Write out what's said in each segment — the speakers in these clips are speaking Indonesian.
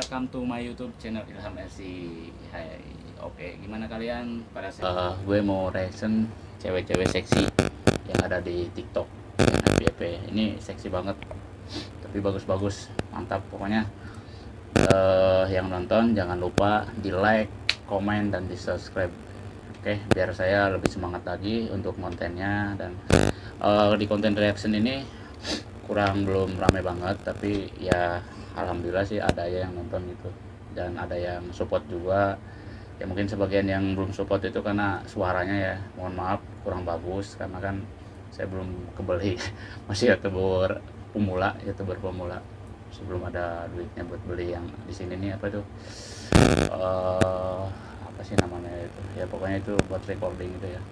welcome to my YouTube channel Ilham LC. Hai, oke, gimana kalian pada saat gue mau reaction cewek-cewek seksi yang ada di TikTok dan FYP. Ini seksi banget, tapi bagus-bagus, mantap pokoknya. Yang nonton jangan lupa di like, komen, dan di subscribe. Oke, biar saya lebih semangat lagi untuk kontennya. Dan di konten reaction ini belum rame banget, tapi ya alhamdulillah sih ada yang nonton gitu, dan ada yang support juga. Ya mungkin sebagian yang belum support itu karena suaranya ya, mohon maaf kurang bagus, karena kan saya belum kebeli masih youtuber pemula, sebelum ada duitnya buat beli yang di sini nih, apa itu apa sih namanya itu ya, pokoknya itu buat recording itu ya,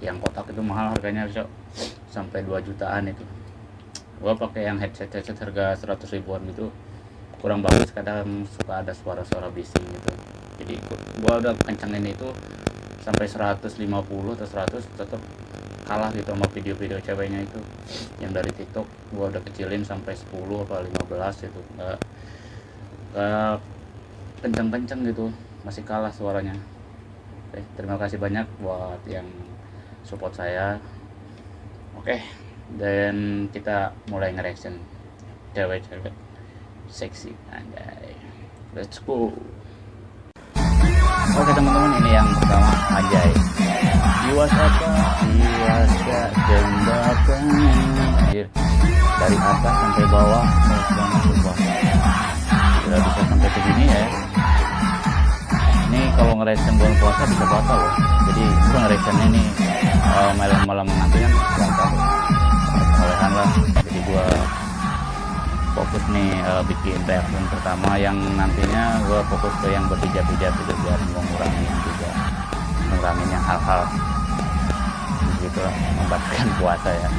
yang kotak itu mahal harganya, sampai 2 jutaan itu. Gua pakai yang headset harga 100 ribuan gitu, kurang bagus, kadang suka ada suara-suara bising gitu. Jadi gua udah kencengin itu sampai 150 atau 100, tetap kalah gitu sama video-video ceweknya itu yang dari TikTok. Gua udah kecilin sampai 10 atau 15 itu, nggak kenceng-kenceng gitu, masih kalah suaranya. Oke, terima kasih banyak buat yang support saya. Oke, dan kita mulai nge-reaction cewek-cewek seksi, anjay. Let's go. Oke teman-teman, ini yang pertama, anjay. Iwasaka jembatan, anjir. Dari atas sampai bawah, mulus banget sumpah. Tidak bisa sampai segini ya. Ini kalau nge-reaction bulan puasa bisa batal loh. Jadi gue nge-reaction ini malam-malam nanti kan puasa, olehan lah. Jadi gue fokus nih bikin reaction pertama yang nantinya gue fokus ke yang berhijab-hijab itu, biar ngurangin yang hal-hal gitu lah, membatalkan puasa ya.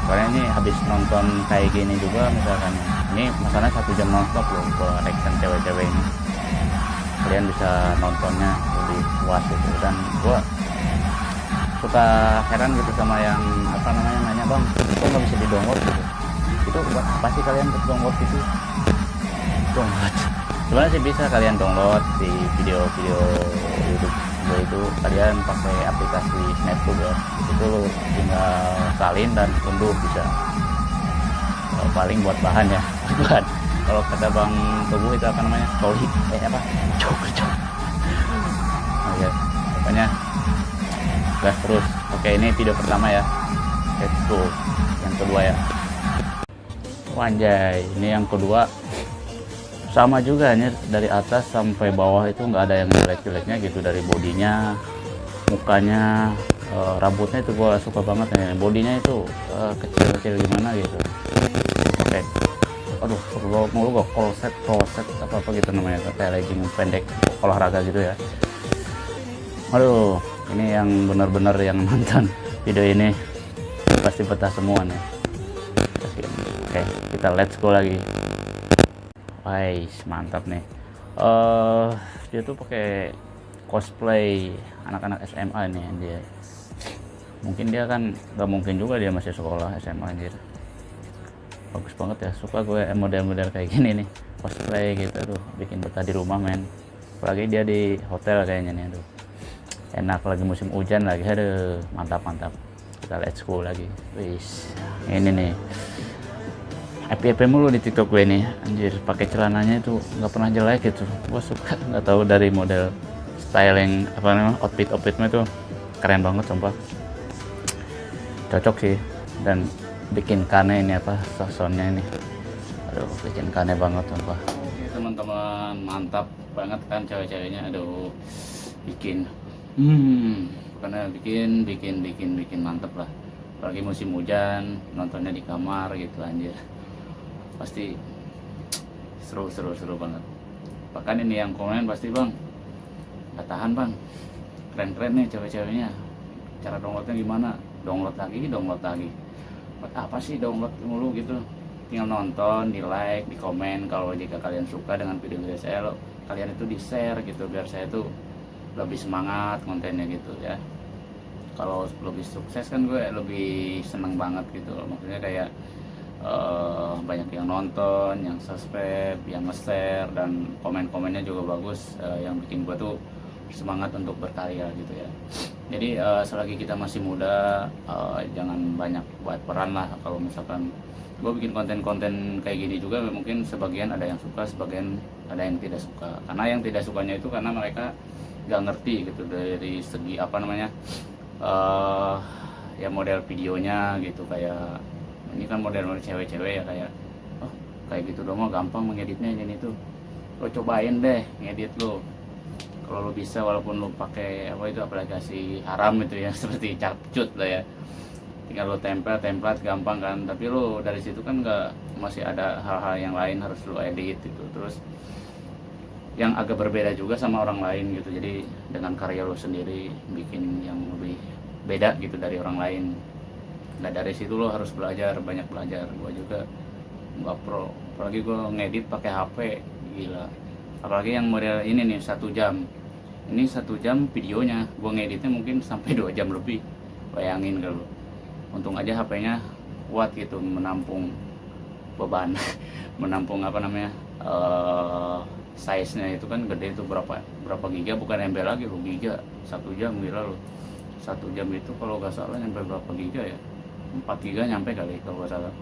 Karena ini habis nonton kayak gini juga, misalkan ini masalahnya 1 jam nonstop loh ke reaction cewek-cewek ini. Kalian bisa nontonnya lebih puas gitu. Dan gue suka heran gitu sama yang apa namanya, nanya, bang kok nggak bisa di download gitu, itu buat apa sih kalian download gitu? Download sebenarnya sih bisa kalian download di video-video YouTube gue itu, kalian pakai aplikasi Snapchat ya, disitu lo tinggal salin dan unduh bisa. Paling buat bahan ya, bahan kalau kata bang Tubuh itu apa namanya, coli apa cok. Oh ya, pokoknya gas terus. Oke, ini video pertama ya, let's go. Yang kedua ya, wanjay, ini yang kedua sama juga nih, dari atas sampai bawah itu nggak ada yang jelek-jeleknya gitu, dari bodinya, mukanya, rambutnya itu gua suka banget nih, bodinya itu kecil-kecil gimana gitu. Oke, aduh gua mulu gua korset apa gitu namanya, kayak legging pendek olahraga gitu ya. Aduh, ini yang benar-benar yang nonton video ini pasti betah semua nih. Oke, kita let's go lagi. Wais, mantap nih. Dia tuh pakai cosplay anak-anak SMA nih dia. Mungkin dia kan, nggak mungkin juga dia masih sekolah SMA anjir. Bagus banget ya, suka gue model-model kayak gini nih, cosplay gitu tuh, bikin betah di rumah men. Apalagi dia di hotel kayaknya nih, aduh. Enak, lagi musim hujan lagi, aduh, mantap. Kita let's go lagi. Wis, ini nih. FYP mulu di TikTok gue nih, anjir. Pakai celananya itu nggak pernah jelek gitu. Gue suka, nggak tahu dari model styling apa namanya, outfitnya itu keren banget sumpah. Cocok sih, dan bikin kane ini apa, sosonnya ini. Aduh, bikin kane banget sumpah. Oke teman-teman, mantap banget kan cewek-ceweknya, aduh. Bikin karena bikin mantep lah. Apalagi musim hujan, nontonnya di kamar gitu anjir, pasti seru banget. Bahkan ini yang komen pasti, bang nggak tahan bang, keren nih cewek-ceweknya, cara downloadnya gimana, download lagi. Buat apa sih download mulu gitu, tinggal nonton, di like, di komen. Kalau jika kalian suka dengan video-video saya, kalian itu di share gitu, biar saya tuh lebih semangat kontennya gitu ya. Kalau lebih sukses kan gue lebih seneng banget gitu, maksudnya kayak banyak yang nonton, yang subscribe, yang nge-share, dan komen-komennya juga bagus, yang bikin gue tuh semangat untuk berkarya gitu ya. Jadi selagi kita masih muda, jangan banyak buat peran lah. Kalau misalkan gue bikin konten-konten kayak gini juga, mungkin sebagian ada yang suka, sebagian ada yang tidak suka. Karena yang tidak sukanya itu karena mereka gak ngerti gitu dari segi apa namanya, ya model videonya gitu. Kayak ini kan model cewek-cewek ya, kayak oh kayak gitu dong, gampang mengeditnya ini tuh, lo cobain deh ngedit lo kalau lo bisa, walaupun lo pakai apa itu aplikasi haram itu ya seperti CapCut lah ya, tinggal lo tempel template gampang kan. Tapi lo dari situ kan nggak, masih ada hal-hal yang lain harus lo edit gitu, terus yang agak berbeda juga sama orang lain gitu. Jadi dengan karya lo sendiri bikin yang lebih beda gitu dari orang lain. Nah dari situ lo harus belajar, banyak belajar. Gue juga nggak pro, apalagi gue ngedit pakai HP, gila. Apalagi yang model ini nih 1 jam, ini 1 jam videonya, gue ngeditnya mungkin sampai 2 jam lebih. Bayangin kalau, untung aja HP-nya kuat gitu, menampung beban menampung apa namanya, size-nya itu kan gede, itu berapa giga, bukan MB lagi lo, giga. 1 jam gila lo, 1 jam itu kalau nggak salah nyampe berapa giga ya, 4 giga nyampe kali kalau nggak salah.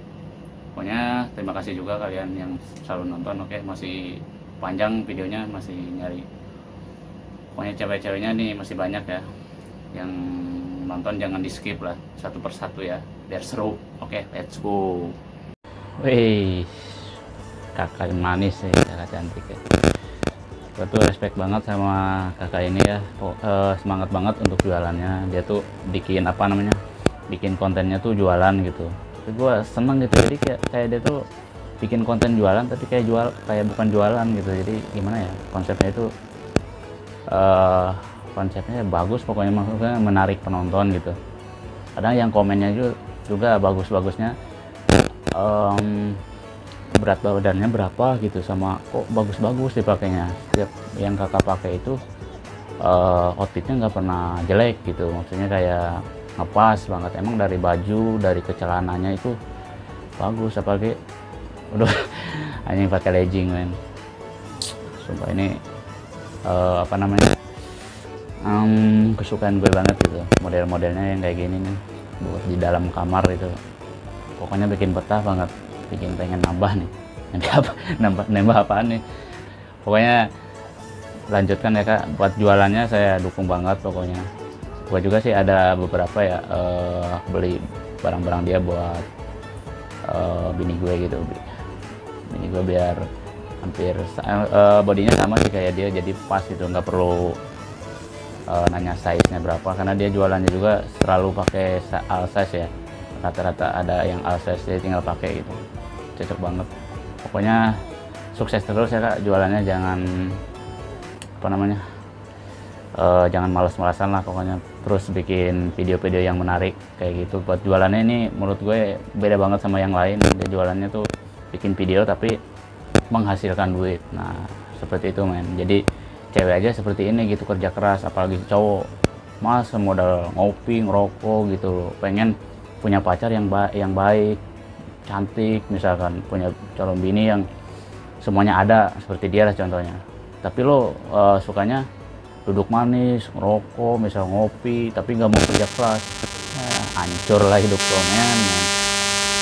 Pokoknya terima kasih juga kalian yang selalu nonton. Oke, masih panjang videonya, masih nyari. Pokoknya cewek-ceweknya nih masih banyak ya, yang nonton jangan di skip lah, satu persatu ya, biar seru. Oke, let's go. Wih, kakak manis nih, kakak cantik ya. Gue tuh respect banget sama kakak ini ya. Semangat banget untuk jualannya. Dia tuh bikin apa namanya, bikin kontennya tuh jualan gitu. Tapi gue seneng gitu, jadi kayak dia tuh bikin konten jualan tapi kayak bukan jualan gitu. Jadi gimana ya, konsepnya itu konsepnya bagus pokoknya, maksudnya menarik penonton gitu. Kadang yang komennya juga bagus-bagusnya, berat badannya berapa gitu, sama kok bagus-bagus dipakainya. Setiap yang kakak pakai itu outfitnya nggak pernah jelek gitu, maksudnya kayak ngepas banget. Emang dari baju, dari kecelananya itu bagus, apalagi udah hanya pakai legging men. Sumpah ini apa namanya, kesukaan gue banget gitu, model-modelnya yang kayak gini nih, buat di dalam kamar itu. Pokoknya bikin betah banget, bikin pengen nambah nih. Nanti apa, nambah apaan nih. Pokoknya lanjutkan ya kak, buat jualannya saya dukung banget pokoknya. Gue juga sih ada beberapa ya, beli barang-barang dia buat bini gue gitu. Bini gue biar hampir bodinya sama sih kayak dia, jadi pas gitu, nggak perlu nanya size-nya berapa, karena dia jualannya juga selalu pakai all size ya. Rata-rata ada yang all size, dia tinggal pakai gitu, cocok banget. Pokoknya sukses terus ya kak, jualannya jangan apa namanya, jangan malas-malasan lah pokoknya, terus bikin video-video yang menarik kayak gitu. Buat jualannya ini menurut gue beda banget sama yang lain. Dia jualannya tuh bikin video tapi menghasilkan duit. Nah seperti itu men. Jadi cewek aja seperti ini gitu, kerja keras, apalagi cowok mas modal ngopi ngerokok gitu loh, pengen punya pacar yang baik, cantik, misalkan punya calon bini yang semuanya ada seperti dia lah contohnya. Tapi lo sukanya duduk manis, ngerokok, misal ngopi, tapi nggak mau kerja keras, hancur lah hidup lo men.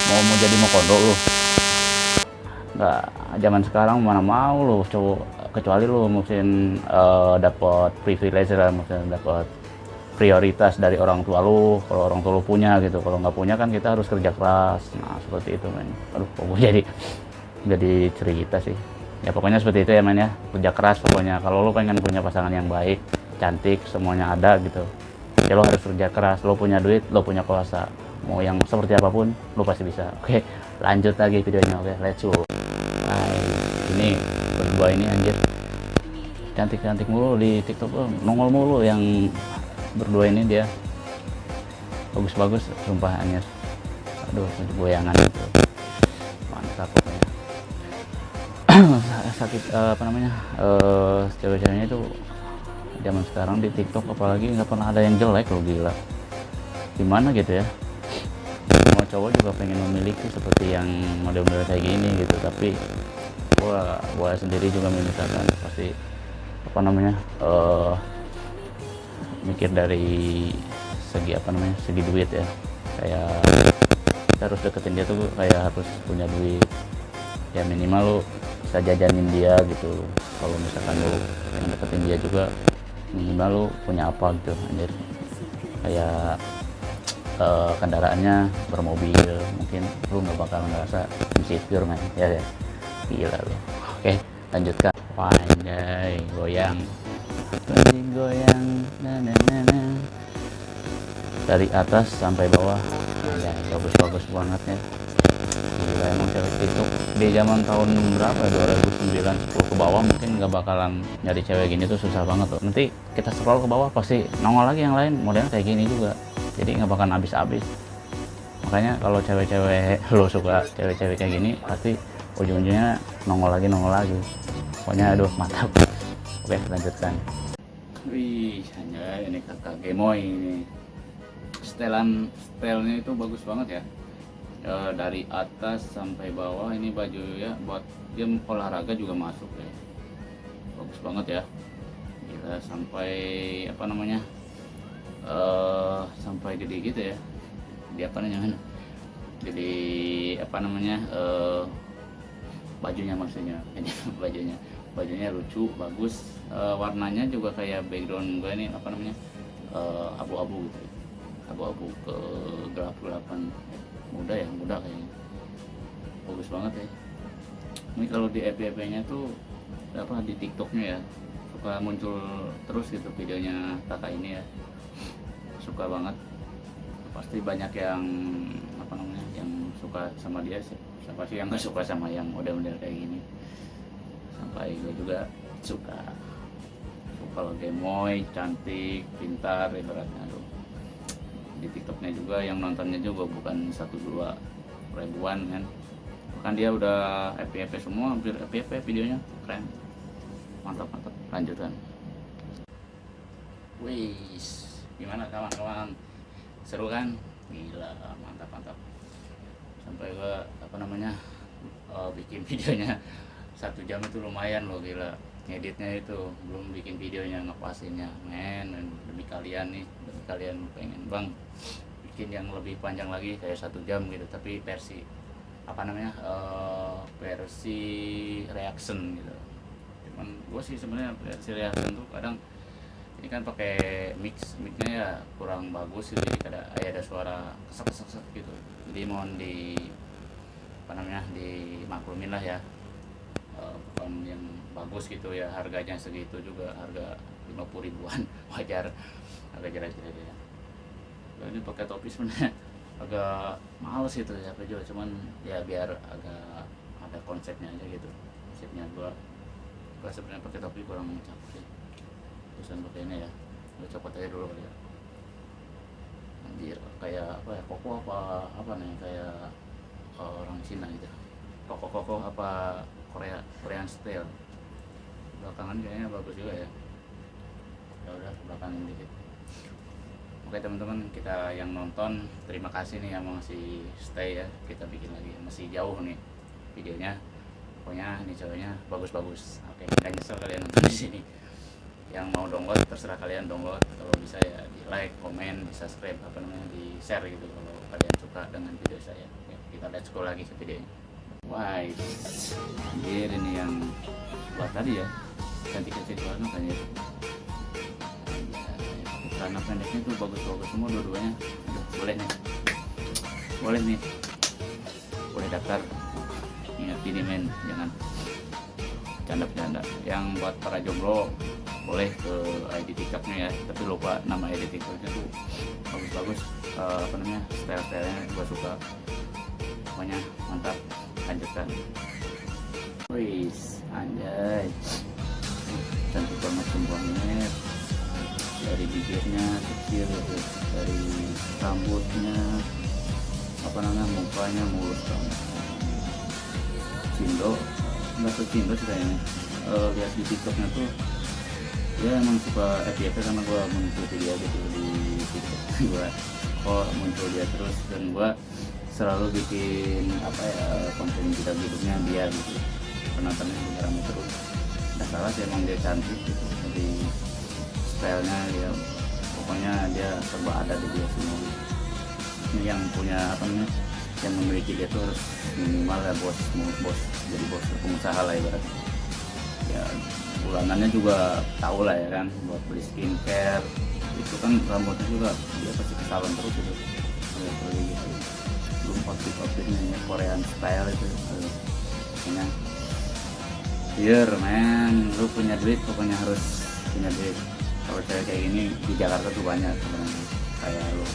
Mau jadi kondo lo, nggak, zaman sekarang mana mau lo cowok, kecuali lo mungkin dapat privilege lah, maksudnya dapat prioritas dari orang tua lo, kalau orang tua lo punya gitu. Kalau nggak punya kan kita harus kerja keras. Nah seperti itu men. Aduh kok gue jadi cerita sih ya. Pokoknya seperti itu ya men ya, kerja keras pokoknya. Kalau lo pengen punya pasangan yang baik, cantik, semuanya ada gitu, ya lo harus kerja keras. Lo punya duit, lo punya kuasa, mau yang seperti apapun lo pasti bisa. Oke, lanjut lagi videonya. Oke, let's go. Nah, ini berdua ini anjir cantik-cantik mulu di TikTok, nongol mulu yang berdua ini, dia bagus-bagus sumpah anjir. Aduh goyangan itu mantap pokoknya. Sakit apa namanya, cewek-ceweknya itu zaman sekarang di TikTok apalagi nggak pernah ada yang jelek loh, gila gimana gitu ya. semua cowok juga pengen memiliki seperti yang model-model kayak gini gitu, tapi gua sendiri juga misalkan pasti apa namanya mikir dari segi apa namanya segi duit ya, kayak kita harus deketin dia tuh kayak harus punya duit ya, minimal lu bisa jajanin dia gitu. Kalau misalkan lu yang deketin dia juga minimal lu punya apa gitu anjir, kayak kendaraannya bermobil, mungkin lu nggak bakal ngerasa insecure man ya, ya. Gila lu. Oke, lanjutkan. Panjai goyang goyang dari atas sampai bawah ya, bagus banget ya. Gila, emang cewek TikTok di zaman tahun berapa, 2009 10 ke bawah mungkin nggak bakalan nyari cewek gini tuh susah banget tuh. Nanti kita scroll ke bawah pasti nongol lagi yang lain modelnya kayak gini juga, jadi nggak bakalan habis-habis. Makanya kalau cewek-cewek lo suka cewek-cewek kayak gini pasti ujung-ujungnya nongol lagi. Pokoknya aduh mantap. Oke, lanjutkan. Wih, hanya ini kakak gemoy ini. Stylenya itu bagus banget ya. Dari atas sampai bawah ini baju ya, buat dia olahraga juga masuk ya. Bagus banget ya. Gila, sampai apa namanya? Sampai gede gitu ya. Di apa namanya? Jadi apa namanya? Bajunya maksudnya. Bajunya lucu, bagus. Warnanya juga kayak background gue ini apa namanya? Abu-abu gitu. Abu-abu ke gelap-gelapan, muda kayaknya. Bagus banget ya. Ini kalau di FYP-nya tuh apa di TikTok-nya ya, suka muncul terus gitu videonya kakak ini ya. Suka banget. Pasti banyak yang apa namanya, yang suka sama dia sih. Siapa sih yang nggak suka sama yang model-model kayak gini? Sampai gue juga suka. Kalau gemoy, cantik, pintar ibaratnya tuh. Di TikToknya juga yang nontonnya juga bukan 1-2 ribuan kan. Bahkan dia udah FYP semua, hampir FYP videonya, keren. Mantap. Lanjutkan. Wih, gimana kawan-kawan? Seru kan? Gila, mantap. Sampai gua apa namanya bikin videonya 1 jam itu lumayan loh, gila. Ngeditnya itu belum bikin videonya, ngepasinnya men. Demi kalian pengen bang bikin yang lebih panjang lagi kayak 1 jam gitu, tapi versi apa namanya versi reaction gitu. Cuman gue sih sebenarnya versi reaction tuh kadang ini kan pakai micnya ya kurang bagus gitu, jadi ada suara kesek gitu, jadi mohon di apa namanya dimaklumin lah ya. Bukan yang bagus gitu ya, harganya segitu juga, harga 50 ribuan wajar, agak jelek-jelek ya. Ini pakai topi sebenarnya agak males gitu ya, cuman ya biar agak ada konsepnya aja gitu. Konsepnya gua sebenarnya pakai topi kurang cakep sih, terusan pakai ini ya, gua copot aja dulu kali ya. Anjir, kayak apa ya, koko apa nih, kayak orang Cina gitu, koko apa Korean style. Belakangan kayaknya bagus juga ya. Ya udah, belakangin dikit. Oke teman-teman, kita yang nonton terima kasih nih yang masih stay ya. Kita bikin lagi, masih jauh nih videonya. Pokoknya ini ceweknya bagus. Oke, nggak nyesel kalian nonton di sini. Yang mau download terserah kalian download. Kalau bisa ya di like, komen, di subscribe, apa namanya, di share gitu kalau kalian suka dengan video saya. Oke, kita let's go lagi ke videonya. Wah, anjir, ini yang buat tadi ya, cantik-cantik banget anjir. Celana pendeknya tuh bagus semua dua-duanya. Aduh, boleh nih boleh daftar. Ingat ini men, jangan bercanda. Yang buat para jomblo boleh ke ID TikToknya ya, tapi lupa nama ID TikToknya tuh bagus. Apa namanya, style-stylenya gue suka, pokoknya mantap. Lanjutkan. Wih, anjay, cantik banget semuanya. Dari bibirnya kecil, dari rambutnya, apa namanya, mukanya mulus banget. Cindo, nggak Cindo sih kayaknya. Lihat di TikToknya tuh dia emang suka FYP karena gue mengikuti dia gitu di TikTok. Gue kok muncul dia terus, dan gue selalu bikin apa ya, konten kita hidupnya dia gitu, penontonnya juga ramai terus. Nggak salah sih, emang dia cantik gitu, jadi stylenya dia pokoknya dia serba ada di dia semua. Ini yang punya apa namanya, yang memiliki dia tuh harus minimal ya bos, jadi bos pengusaha lah ibaratnya ya. Bulanannya juga tahu lah ya kan, buat beli skincare itu kan, rambutnya juga dia pasti ke salon terus itu kayak gitu. Belum outfitnya Korean style itu, pokoknya here man, lu punya duit pokoknya harus punya duit. Kalau cewek kayak gini di Jakarta tuh banyak sebenarnya, kayak lu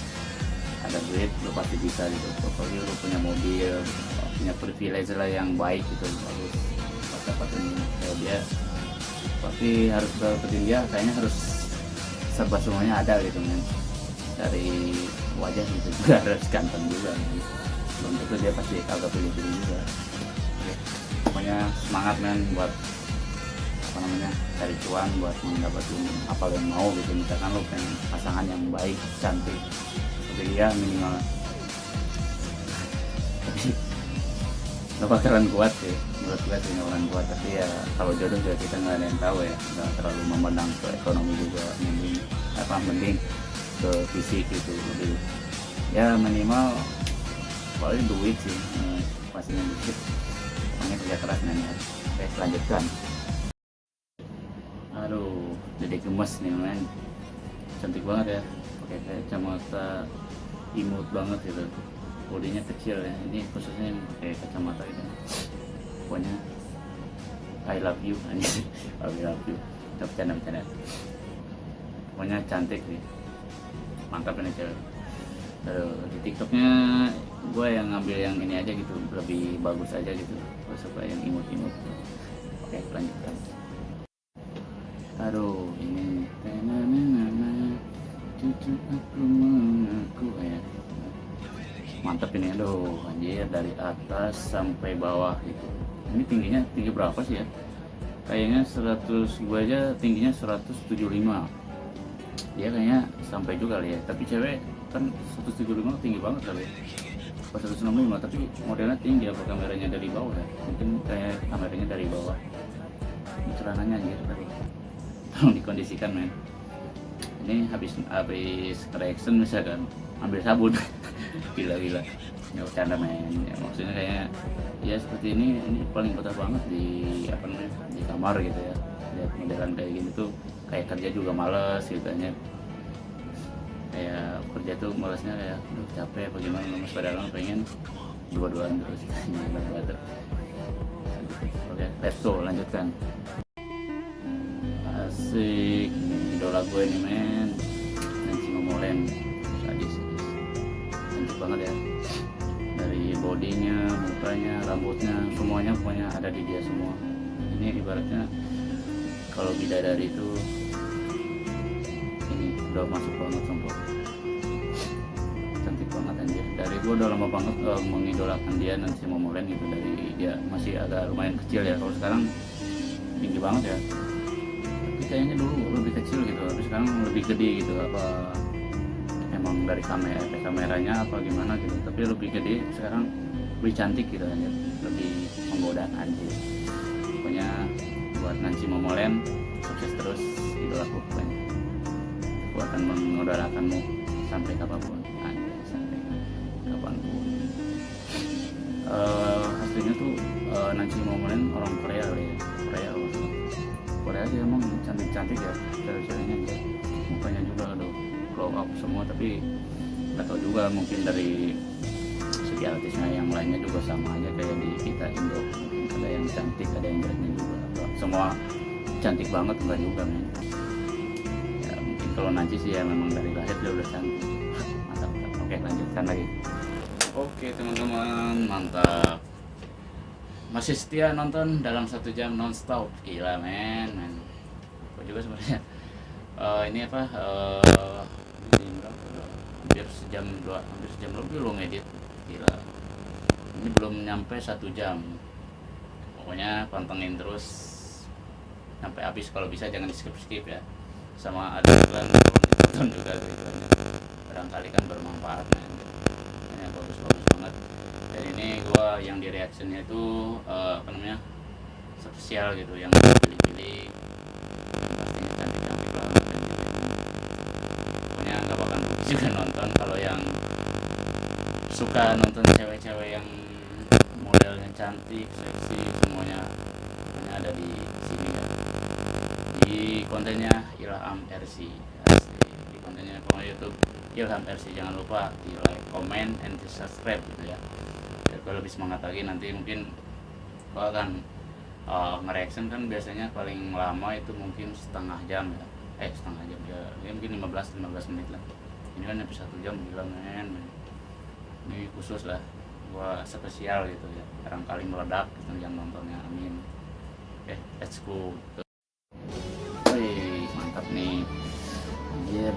ada duit lu pasti bisa gitu, pokoknya lu punya mobil, punya privilege lah yang baik gitu, bagus pas dapatin kayak dia. Tapi harus dapetin dia kayaknya harus serba semuanya ada gitu men, dari wajah gitu juga harus ganteng juga gitu. Belum tentu dia pasti kagak pilih-pilih juga. Oke, pokoknya semangat men buat apa namanya, cari cuan buat mendapatkan apa yang mau gitu. Misalkan lo pengen pasangan yang baik, cantik seperti dia minimal, tapi lo bakalan kuat sih menurut gue sih, orang kuat. Tapi ya kalau jodoh juga kita nggak ada yang tahu ya, nggak terlalu memandang ke ekonomi juga, mending ke fisik gitu, lebih ya minimal paling duit sih, pastinya dikit, pokoknya kerja keras nih ya. Oke, lanjutkan. Aduh, jadi gemes nih men, cantik banget ya, pakai kacamata imut banget gitu, bodinya kecil ya, ini khususnya yang pakai kacamata gitu. Pokoknya I love you anjir. I love you, bercanda. Pokoknya cantik nih, mantap ini cewek. Di TikToknya gue yang ngambil yang ini aja gitu, lebih bagus aja gitu, gue suka yang imut-imut. Oke, lanjutkan. Aduh, ini cucu aku mengaku ya, mantap ini. Aduh anjir, dari atas sampai bawah gitu. Ini tingginya tinggi berapa sih ya, kayaknya 100, gue aja tingginya 175, dia kayaknya sampai juga ya. Tapi cewek kan 175 tinggi banget kali ya, 165, tapi modelnya tinggi. Apa kameranya dari bawah ya, mungkin kayak kameranya dari bawah. Ini celananya anjir, tolong dikondisikan men. Ini habis correction misalkan ambil sabun. gila ya, bercanda men ya, maksudnya kayak ya seperti ini paling betah banget di apa namanya, di kamar gitu ya. Lihat modelan kayak gini tuh kayak kerja juga males gitu kan, kayak kerja tuh malesnya kayak capek apa gimana, lemes, padahal pengen dua-duaan terus gitu. Oke, let's go, lanjutkan. Asik, idola gue nih men, Nancy Momolen, sadis, cantik banget ya, dari bodinya, mukanya, rambutnya, semuanya pokoknya ada di dia semua. Ini ibaratnya kalau bidadari itu ini udah masuk banget sumpah, cantik banget anjir. Dari gue udah lama banget mengidolakan dia, Nancy Momolen gitu, dari dia masih agak lumayan kecil ya. Kalau sekarang tinggi banget ya, tapi kayaknya dulu lebih kecil gitu, tapi sekarang lebih gede gitu. Apa emang dari kameranya apa gimana gitu, tapi lebih gede sekarang, lebih cantik gitu anjir, lebih menggoda anjir. Pokoknya buat Nancy Momolen sukses terus, idolaku pokoknya. Aku akan mengidolakanmu sampai kapanpun anjir, sampai kapanpun. Hasilnya tuh Nancy Momolen orang Korea kali ya, Korea sih emang cantik-cantik ya cewek-ceweknya ya. Mukanya juga aduh glow up semua, tapi nggak tahu juga, mungkin dari segi artisnya yang lainnya juga sama aja kayak di kita Indo, mungkin ada yang cantik ada yang jeleknya juga, semua cantik banget enggak juga men ya. Mungkin kalau Nancy sih ya memang dari lahir dia udah cantik. Mantap. Oke, lanjutkan lagi. Oke teman-teman, mantap, masih setia nonton dalam 1 jam nonstop, gila men. Gue juga sebenarnya ini apa ini hampir sejam lebih lo ngedit, gila. Ini belum nyampe 1 jam, pokoknya pantengin terus sampai habis, kalau bisa jangan di skip ya, sama ada iklan tolong ditonton juga gitu. barangkali kan bermanfaat men. Ini bagus-bagus banget. Dan ini gua yang di reactionnya itu spesial gitu, yang pilih-pilih pastinya cantik-cantik banget dan gitu. Pokoknya nggak bakal rugi juga nonton kalau yang suka nonton cewek-cewek yang modelnya cantik, seksi, semuanya ada di sini ya. Di kontennya Ilham RC. Asli. Di kontennya channel YouTube Ilham RC. Jangan lupa di like, comment, and di subscribe gitu ya. Biar gue lebih semangat lagi. Nanti mungkin gue akan nge-reaction kan biasanya paling lama itu mungkin setengah jam ya. Setengah jam ya mungkin 15 menit lah. Ini kan sampai 1 jam gila men. Ini khusus lah gua spesial gitu ya, barangkali meledak gitu yang nontonnya, amin. Let's go. Wih, mantap nih anjir.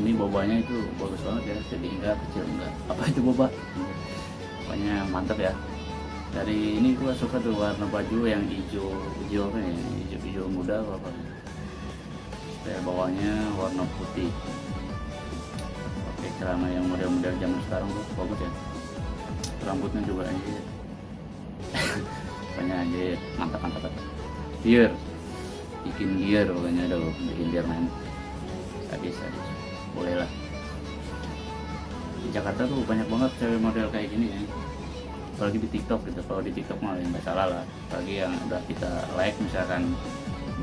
Ini bobanya itu bagus banget ya, jadi enggak kecil enggak apa itu boba, pokoknya mantap ya. Dari ini gua suka tuh warna baju yang hijau apa ya, hijau muda apa, kayak bawahnya warna putih, pakai celana yang model-model zaman sekarang tuh bagus ya. Rambutnya juga anjir pokoknya anjir mantap. Gear, bikin gear pokoknya, bikin gear main bisa boleh lah. Di Jakarta tuh banyak banget cewek model kayak gini ya, apalagi di TikTok gitu. Kalau di TikTok mah nggak salah lah, apalagi yang udah kita like misalkan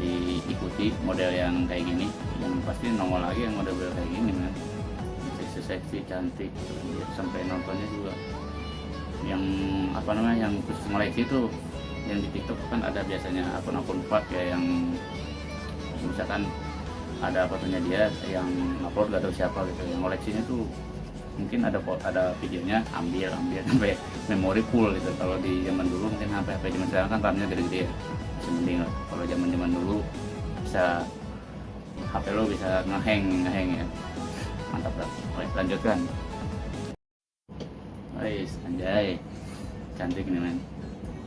diikuti model yang kayak gini, yang pasti nongol lagi yang model kayak gini kan, seksi cantik gitu. Sampai nontonnya juga yang yang khusus ngoleksi itu yang di TikTok kan ada biasanya akun-akun fak ya, yang misalkan ada fotonya dia yang upload gak tahu siapa gitu, yang koleksinya tuh mungkin ada videonya ambil sampai memori full gitu. Kalau di zaman dulu mungkin HP zaman sekarang kan RAM-nya gede-gede ya, masih mending lah. Kalau zaman dulu bisa HP lo bisa ngehang ya, mantap lah. Oke, lanjutkan. Anjay, cantik nih men.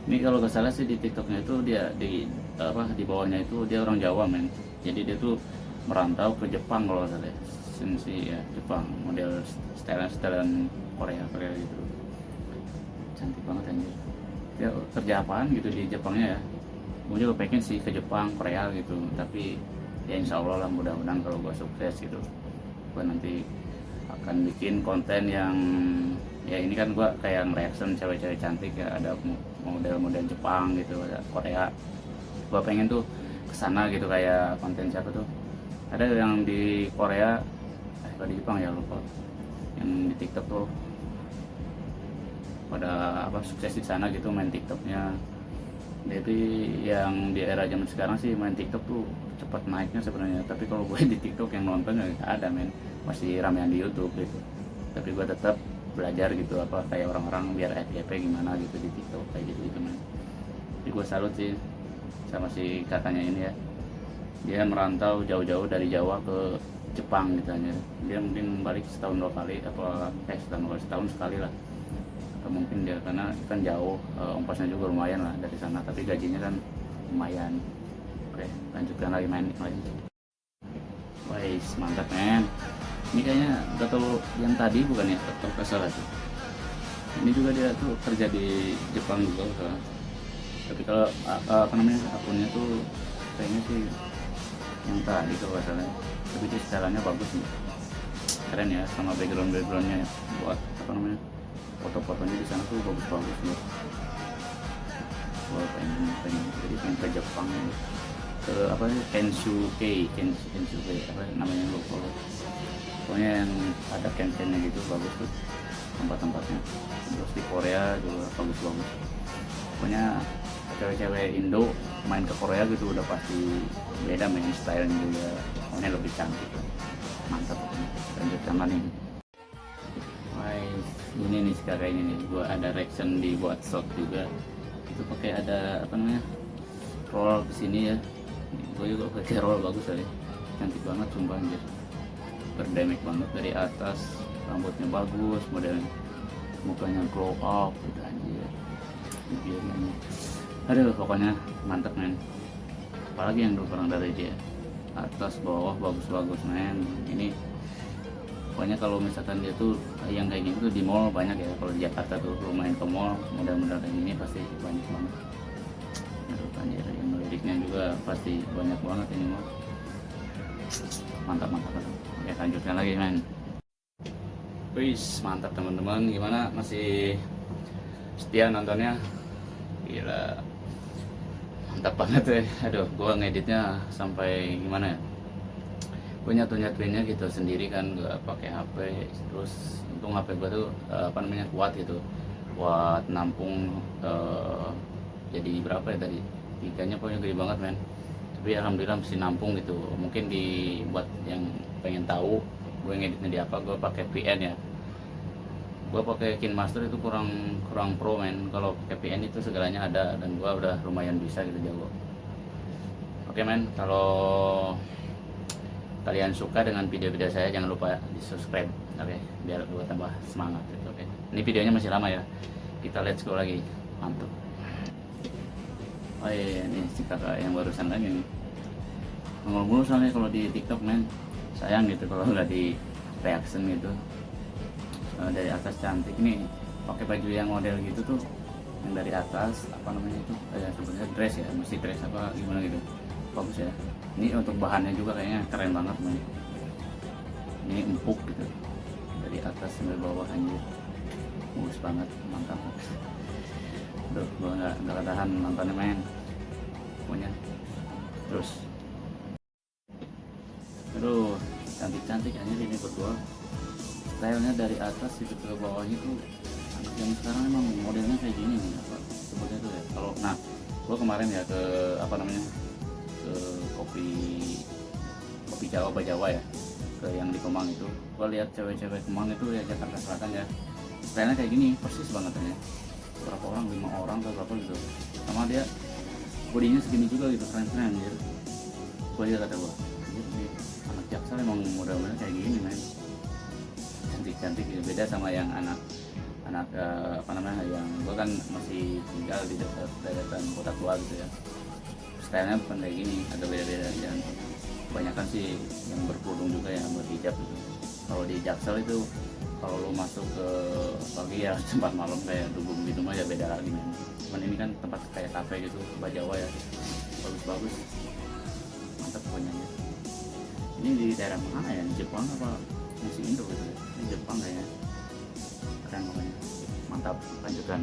Ini kalau gak salah sih di TikToknya itu dia di bawahnya itu dia orang Jawa men. Jadi dia tuh merantau ke Jepang kalau gak salah. Sensi ya, Jepang, model setelan Korea gitu. Cantik banget anjir. Dia kerja apaan gitu di Jepangnya ya. Gue juga pengen sih ke Jepang, Korea gitu. Tapi ya insya Allah lah, mudah-mudahan kalau gue sukses gitu, gue nanti akan bikin konten yang ya ini kan gua kayak nge-reaction cewek-cewek cantik ya, ada model-model Jepang gitu, ada Korea. Gua pengen tuh kesana gitu, kayak konten siapa tuh, ada yang di Korea kalau di Jepang ya lupa, yang di TikTok tuh pada sukses di sana gitu main TikToknya. Jadi yang di era zaman sekarang sih main TikTok tuh cepat naiknya sebenarnya, tapi kalau gue di TikTok yang nonton nggak ada men, masih ramean di YouTube gitu. Tapi gue tetap belajar gitu kayak orang-orang biar FYP gimana gitu di TikTok kayak gitu men. Jadi gue salut sih sama si katanya ini ya, dia merantau jauh-jauh dari Jawa ke Jepang gitu aja. Dia mungkin balik setahun 2 kali setahun sekali lah, atau mungkin dia karena kan jauh, ongkosnya juga lumayan lah dari sana, tapi gajinya kan lumayan. Oke, lanjutkan lagi main lain. Wais, mantap men. Ini kayaknya gak tau yang tadi bukan ya, atau salah tuh. Ini juga dia tuh kerja di Jepang juga kan. Tapi kalau akunnya tuh kayaknya sih yang tadi kalau gak salah. Tapi dia stylenya bagus nih, keren ya, sama backgroundnya buat foto-fotonya di sana tuh bagus-bagus nih. Wah, pengen ke Jepang nih, ke Kensuke namanya, lupa. Pokoknya yang ada camp-campnya gitu, bagus tuh tempat-tempatnya. Terus di Korea juga bagus-bagus. Pokoknya cewek-cewek Indo main ke Korea gitu udah pasti beda main stylenya juga, pokoknya lebih cantik. Mantap. Lanjutkan lagi. Ini nih sekarang ini nih, gua ada reaction di buat shot juga. Itu pakai ada roll kesini ya. Gua juga pakai roll, bagus kali. Cantik banget sumpah anjir. Berdemek banget dari atas, rambutnya bagus, modelnya, mukanya glow up gitu anjir. Biarnya. Aduh, pokoknya mantep men. Apalagi yang kurang dari dia, atas bawah bagus-bagus men. Ini Pokoknya kalau misalkan dia tuh yang kayak gitu tuh di mall banyak ya. Kalau di Jakarta tuh lu main ke mall model-model kayak gini pasti banyak banget. Aduh anjir, yang meliriknya juga pasti banyak banget ini mah. Mantap mantap. Oke lanjutkan lagi men. Wis mantap teman-teman, gimana masih setia nontonnya? Gila mantap banget ya. Aduh gua ngeditnya sampai gimana ya, gue nyatuinnya gitu sendiri kan, gak pakai HP. Terus untung HP gue tuh apa namanya kuat gitu, kuat nampung jadi berapa ya tadi, tiganya pokoknya gede banget men. Tapi alhamdulillah mesti nampung gitu. Mungkin dibuat yang pengen tahu gue ngeditnya di apa, gue pakai VN ya. Gue pakai KineMaster itu kurang pro men. Kalau pakai VN itu segalanya ada, dan gue udah lumayan bisa gitu, jago. Oke men, kalau kalian suka dengan video-video saya jangan lupa di subscribe, oke, biar gue tambah semangat gitu. Oke, ini videonya masih lama ya, kita let's go lagi, mantap. Oh iya, ini si kakak yang barusan lagi nih ngomong mulu soalnya kalau di TikTok men, sayang gitu kalau nggak di reaction gitu. Dari atas cantik nih, pakai baju yang model gitu tuh, yang dari atas apa namanya itu, sebenarnya dress ya, mesti dress apa gimana gitu, bagus ya. Ini untuk bahannya juga kayaknya keren banget men. Ini empuk gitu dari atas sampai bawah, anjir bagus banget, mantap. Duh, gua nggak tahan nontonnya men, pokoknya terus. Aduh cantik anjir ini berdua, stylenya dari atas itu ke bawah itu. Anak yang sekarang emang modelnya kayak gini nih, apa sebutnya tuh ya. Kalau nah gua kemarin ya ke apa namanya, ke kopi Jawa Bajawa ya, ke yang di Kemang itu. Gua lihat cewek-cewek Kemang itu ya, Jakarta Selatan ya, stylenya kayak gini persis banget ya. Berapa orang, 5 orang atau berapa gitu, sama dia bodinya segini juga gitu, keren-keren anjir. Gua aja kata gua, ini anak Jaksel emang model-modelnya kayak gini men, cantik gitu. Beda sama yang anak apa namanya, yang gua kan masih tinggal di dekat kota tua gitu ya, stylenya bukan kayak gini, agak beda-beda. Dan kebanyakan sih yang berkerudung juga, yang berhijab gitu. Kalau di Jaksel itu kalau lu masuk ke pagi ya tempat malam kayak dugem gitu mah ya beda lagi men. Cuman ini kan tempat kayak kafe gitu, Bajawa ya, bagus mantap pokoknya ya. Ini di daerah mana ya, di Jepang apa masih Indo gitu ya, ini Jepang kayaknya, keren pokoknya, mantap. Lanjutkan.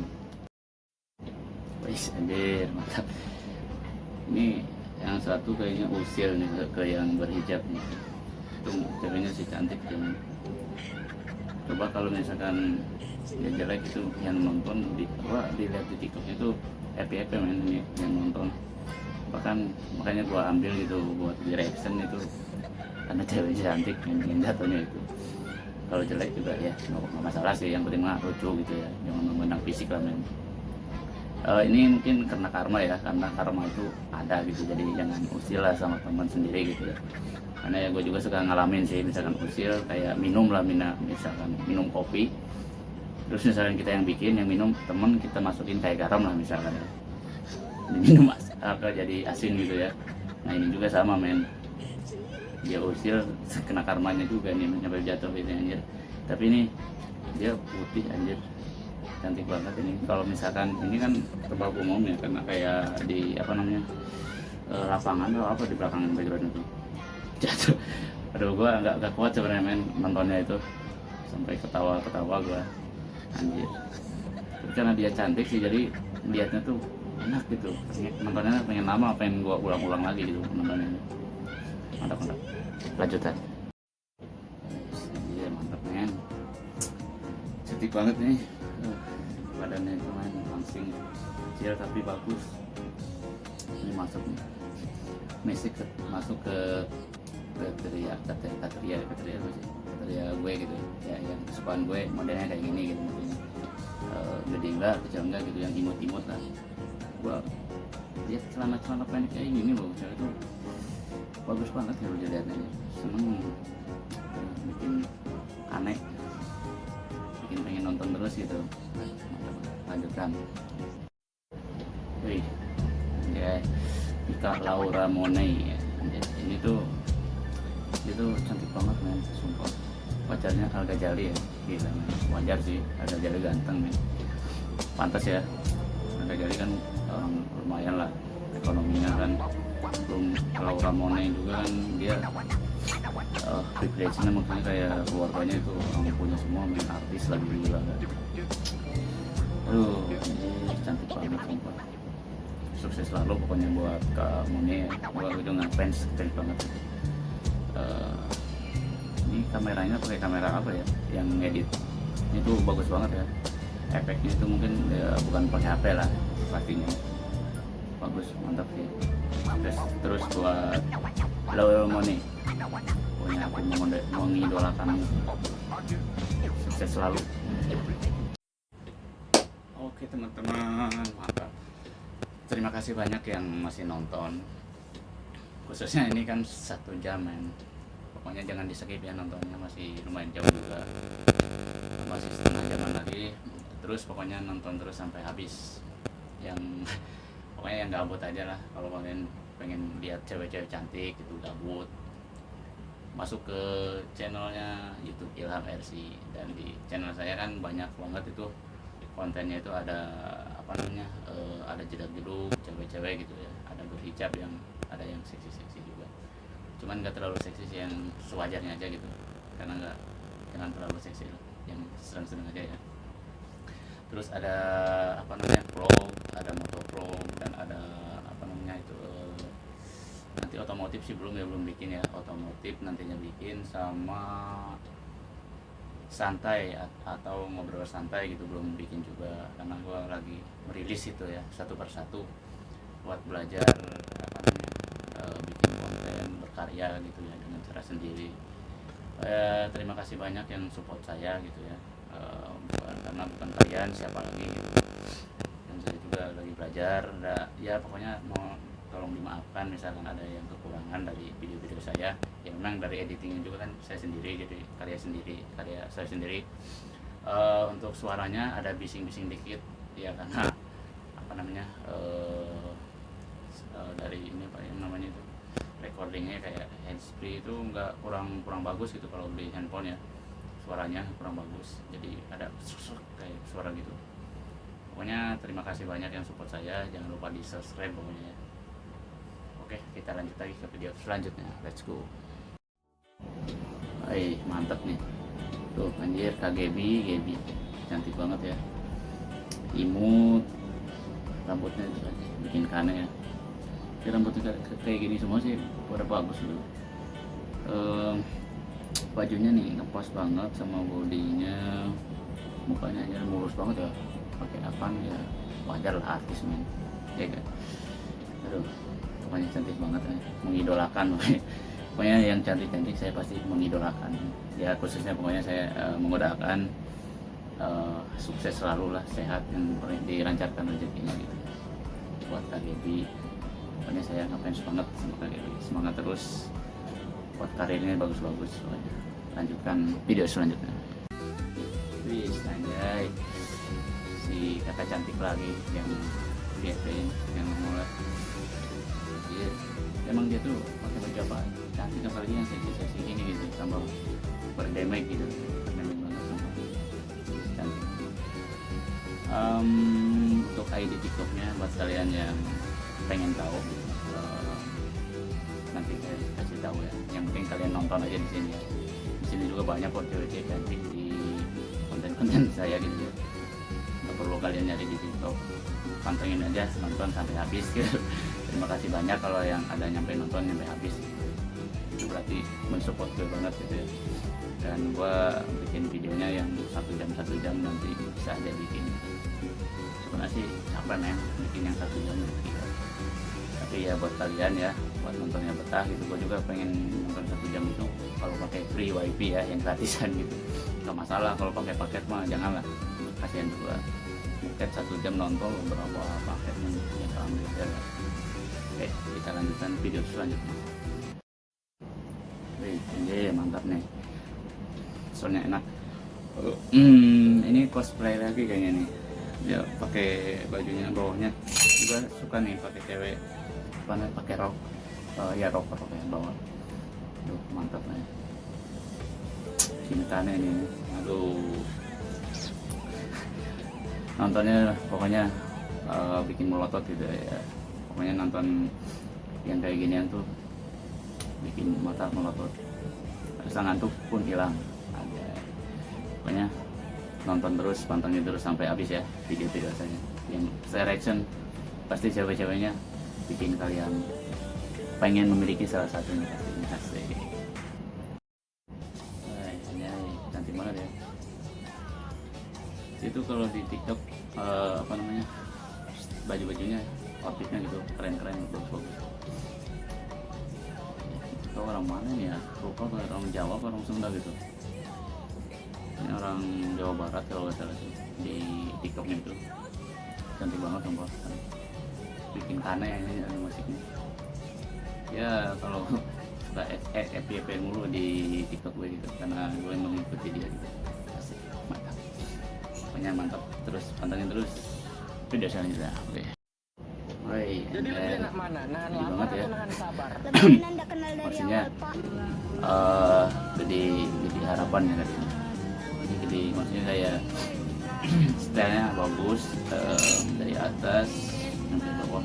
Wih anjir mantap. Ini yang satu kayaknya usil nih ke yang berhijab nih, itu ceweknya sih cantik ya. Coba kalau misalkan dia jelek itu yang nonton dilihat di TikToknya itu happy men ini yang nonton. Bahkan makanya gua ambil gitu buat di reaction itu, karena ceweknya cantik yang jatuhnya itu. Kalau jelek juga ya nggak masalah sih, yang penting mah lucu gitu ya, jangan memandang fisik lah men. Ini mungkin karena karma ya, karena karma itu ada gitu, jadi jangan usil lah sama teman sendiri gitu ya. Karena ya gue juga suka ngalamin sih, misalkan usil kayak minum lah, misalkan minum kopi, terus misalkan kita yang bikin, yang minum temen kita masukin kayak garam lah misalkan ya, diminum apa jadi asin gitu ya. Nah ini juga sama men, dia usil kena karmanya juga nih sampai jatuh gitu anjir. Tapi ini dia putih anjir, cantik banget ini. Kalau misalkan ini kan tempat umum ya, karena kayak di apa namanya, lapangan atau apa di belakang background itu jatuh. Aduh gua nggak kuat sebenarnya men nontonnya itu, sampai ketawa gua anjir. Tapi karena dia cantik sih, jadi liatnya tuh enak gitu, nontonnya pengen lama, pengen gua ulang-ulang lagi gitu nontonnya. Mantap lanjutan. Iya mantap men, cantik banget nih. Badannya itu main langsing kecil tapi bagus. Ini masuk ke kriteria gue gitu ya, yang kesukaan gue modelnya kayak gini gitu, maksudnya gede enggak, kecil enggak gitu, yang imut lah. Gue lihat celana pendek kayak gini loh, cewek itu bagus banget kalau dilihatnya, seneng, bikin aneh, bikin pengen nonton terus gitu. Lanjutkan. Wih ya, Ika Laura Money ya. Ini tuh dia tuh cantik banget men, sumpah. pacarnya Al Ghazali ya, gila men. Wajar sih, Al Ghazali ganteng men, pantas ya. Al Ghazali kan orang lumayan lah ekonominya kan, belum kalau Ramone juga kan dia privilege-nya maksudnya kayak keluarganya itu orang punya semua, main artis lagi gila kan. Aduh, ini cantik banget sumpah. Sukses selalu pokoknya buat Kak Mone ya. Gua juga ngefans keren banget. Ini kameranya pakai kamera apa ya? Yang ngedit itu bagus banget ya. Efeknya itu mungkin ya, bukan pakai HP lah pastinya. Bagus, mantap sih. Terus buat Lawel Mone. Pokoknya aku mengidolakan. Sukses selalu. Oke teman-teman, mantap. Terima kasih banyak yang masih nonton. Khususnya ini kan 1 jam men. Pokoknya jangan di skip ya nontonnya, masih lumayan jauh juga. Masih setengah jaman lagi. Terus pokoknya nonton terus sampai habis. Yang pokoknya yang gabut aja lah. Kalau kalian pengen lihat cewek-cewek cantik itu gabut, masuk ke channelnya YouTube Ilham RC. Dan di channel saya kan banyak banget itu kontennya, itu ada apa namanya, ada jedak-jeduk cewek-cewek gitu ya, ada berhijab, yang ada yang seksi-seksi juga, cuman nggak terlalu seksi sih, yang sewajarnya aja gitu, karena jangan terlalu seksi lah, yang sedang-sedang aja ya. Terus ada apa namanya vlog, ada motovlog, dan ada apa namanya itu nanti otomotif sih belum bikin ya, otomotif nantinya bikin, sama santai atau ngobrol santai gitu belum bikin juga, karena gue lagi merilis itu ya satu persatu buat belajar apa namanya, bikin konten berkarya gitu ya dengan cara sendiri. Terima kasih banyak yang support saya gitu ya, karena bukan kalian siapa lagi gitu. Dan saya juga lagi belajar, ya pokoknya mau tolong dimaafkan misalkan ada yang kekurangan dari video-video saya. Ya memang dari editingnya juga kan saya sendiri, jadi karya saya sendiri. Untuk suaranya ada bising-bising dikit ya, karena apa namanya, dari ini apa yang namanya itu, recordingnya kayak handsfree itu kurang bagus gitu kalau beli handphone ya, suaranya kurang bagus, jadi ada kayak suara gitu. Pokoknya terima kasih banyak yang support saya, jangan lupa di subscribe pokoknya ya. Oke, kita lanjut lagi ke video selanjutnya. Let's go. Mantap nih. Tuh anjir, Gebi cantik banget ya. Imut. Rambutnya itu aja bikin kane ya. Rambutnya kayak gini semua sih pada bagus loh. Bajunya nih ngepas banget sama bodinya. Mukanya aja mulus banget ya. Pakai apaan ya, wajar lah artis men. Ya kan. Aduh, pokoknya cantik banget ya, mengidolakan. Pokoknya yang cantik-cantik saya pasti mengidolakan ya, khususnya pokoknya saya mengodakan sukses selalu lah, sehat, yang dilancarkan rezekinya gitu buat Kak Gebi. Pokoknya saya ngefans banget sama Kak Gebi, semangat terus buat karirnya, bagus-bagus. Lanjutkan video selanjutnya. Wih, anjay, si kakak cantik lagi yang biasain yang mulai. Emang dia tuh pakai baju apa cantik, apalagi yang seksi-seksi gini gitu, tambah berdemek gitu, berdemek banget sumpah, cantik. Untuk ID TikToknya buat kalian yang pengen tahu, nanti saya kasih tahu ya. Yang penting kalian nonton aja di sini ya. Di sini juga banyak kok cewek-cewek cantik di konten-konten saya gitu ya. Nggak perlu kalian nyari di TikTok, pantengin aja, nonton sampai habis gitu. Terima kasih banyak kalau yang ada nyampe nonton sampai habis gitu. Itu berarti mensupport gue banget gitu ya. Dan gue bikin videonya yang 1 jam nanti bisa aja bikin. Sebenarnya sih capek men bikin yang 1 jam gitu. Tapi ya buat kalian ya, buat nontonnya betah gitu. Gue juga pengen nonton 1 jam itu kalau pakai free wifi ya, yang gratisan gitu. Gak masalah, kalau pakai paket mah janganlah, kasihan juga. Paket 1 jam nonton beberapa paketnya yang alhamdulillah. Oke, kita lanjutkan video selanjutnya. Wih, ini mantap nih, soalnya enak. Ini cosplay lagi kayaknya nih. Dia pakai bajunya bawahnya juga suka nih pakai cewek, pakai rok, ya rok ya bawah. Duh, mantap nih. Cintaannya ini, aduh, nontonnya pokoknya bikin melotot gitu ya. Pokoknya nonton yang kayak ginian tuh bikin mata melotot, rasa ngantuk pun hilang aja. Pokoknya nonton terus, pantengin terus sampai habis ya video-video saya. Yang saya reaction pasti cewek-ceweknya bikin kalian pengen memiliki salah satunya pastinya. Asik. Ini cantik banget ya. Itu kalau di TikTok apa namanya, baju-bajunya, outfitnya gitu keren-keren, bagus-bagus. Itu orang mana nih ya? Lupa, orang Jawa atau orang Sunda gitu. Ini orang Jawa Barat kalau nggak salah sih, di TikToknya itu cantik banget sumpah. Bikin aneh ini musiknya. Ya kalau suka FYP mulu di TikTok gue gitu, karena gue mengikuti dia gitu. Asik, mantap. Pokoknya mantap, terus pantengin terus video selanjutnya. Oke. Woi, jadi lebih enak mana? Nahan lapar banget ya. atau nahan sabar? Maksudnya jadi harapan ya tadi. Jadi maksudnya kayak stylenya bagus, dari atas sampai bawah.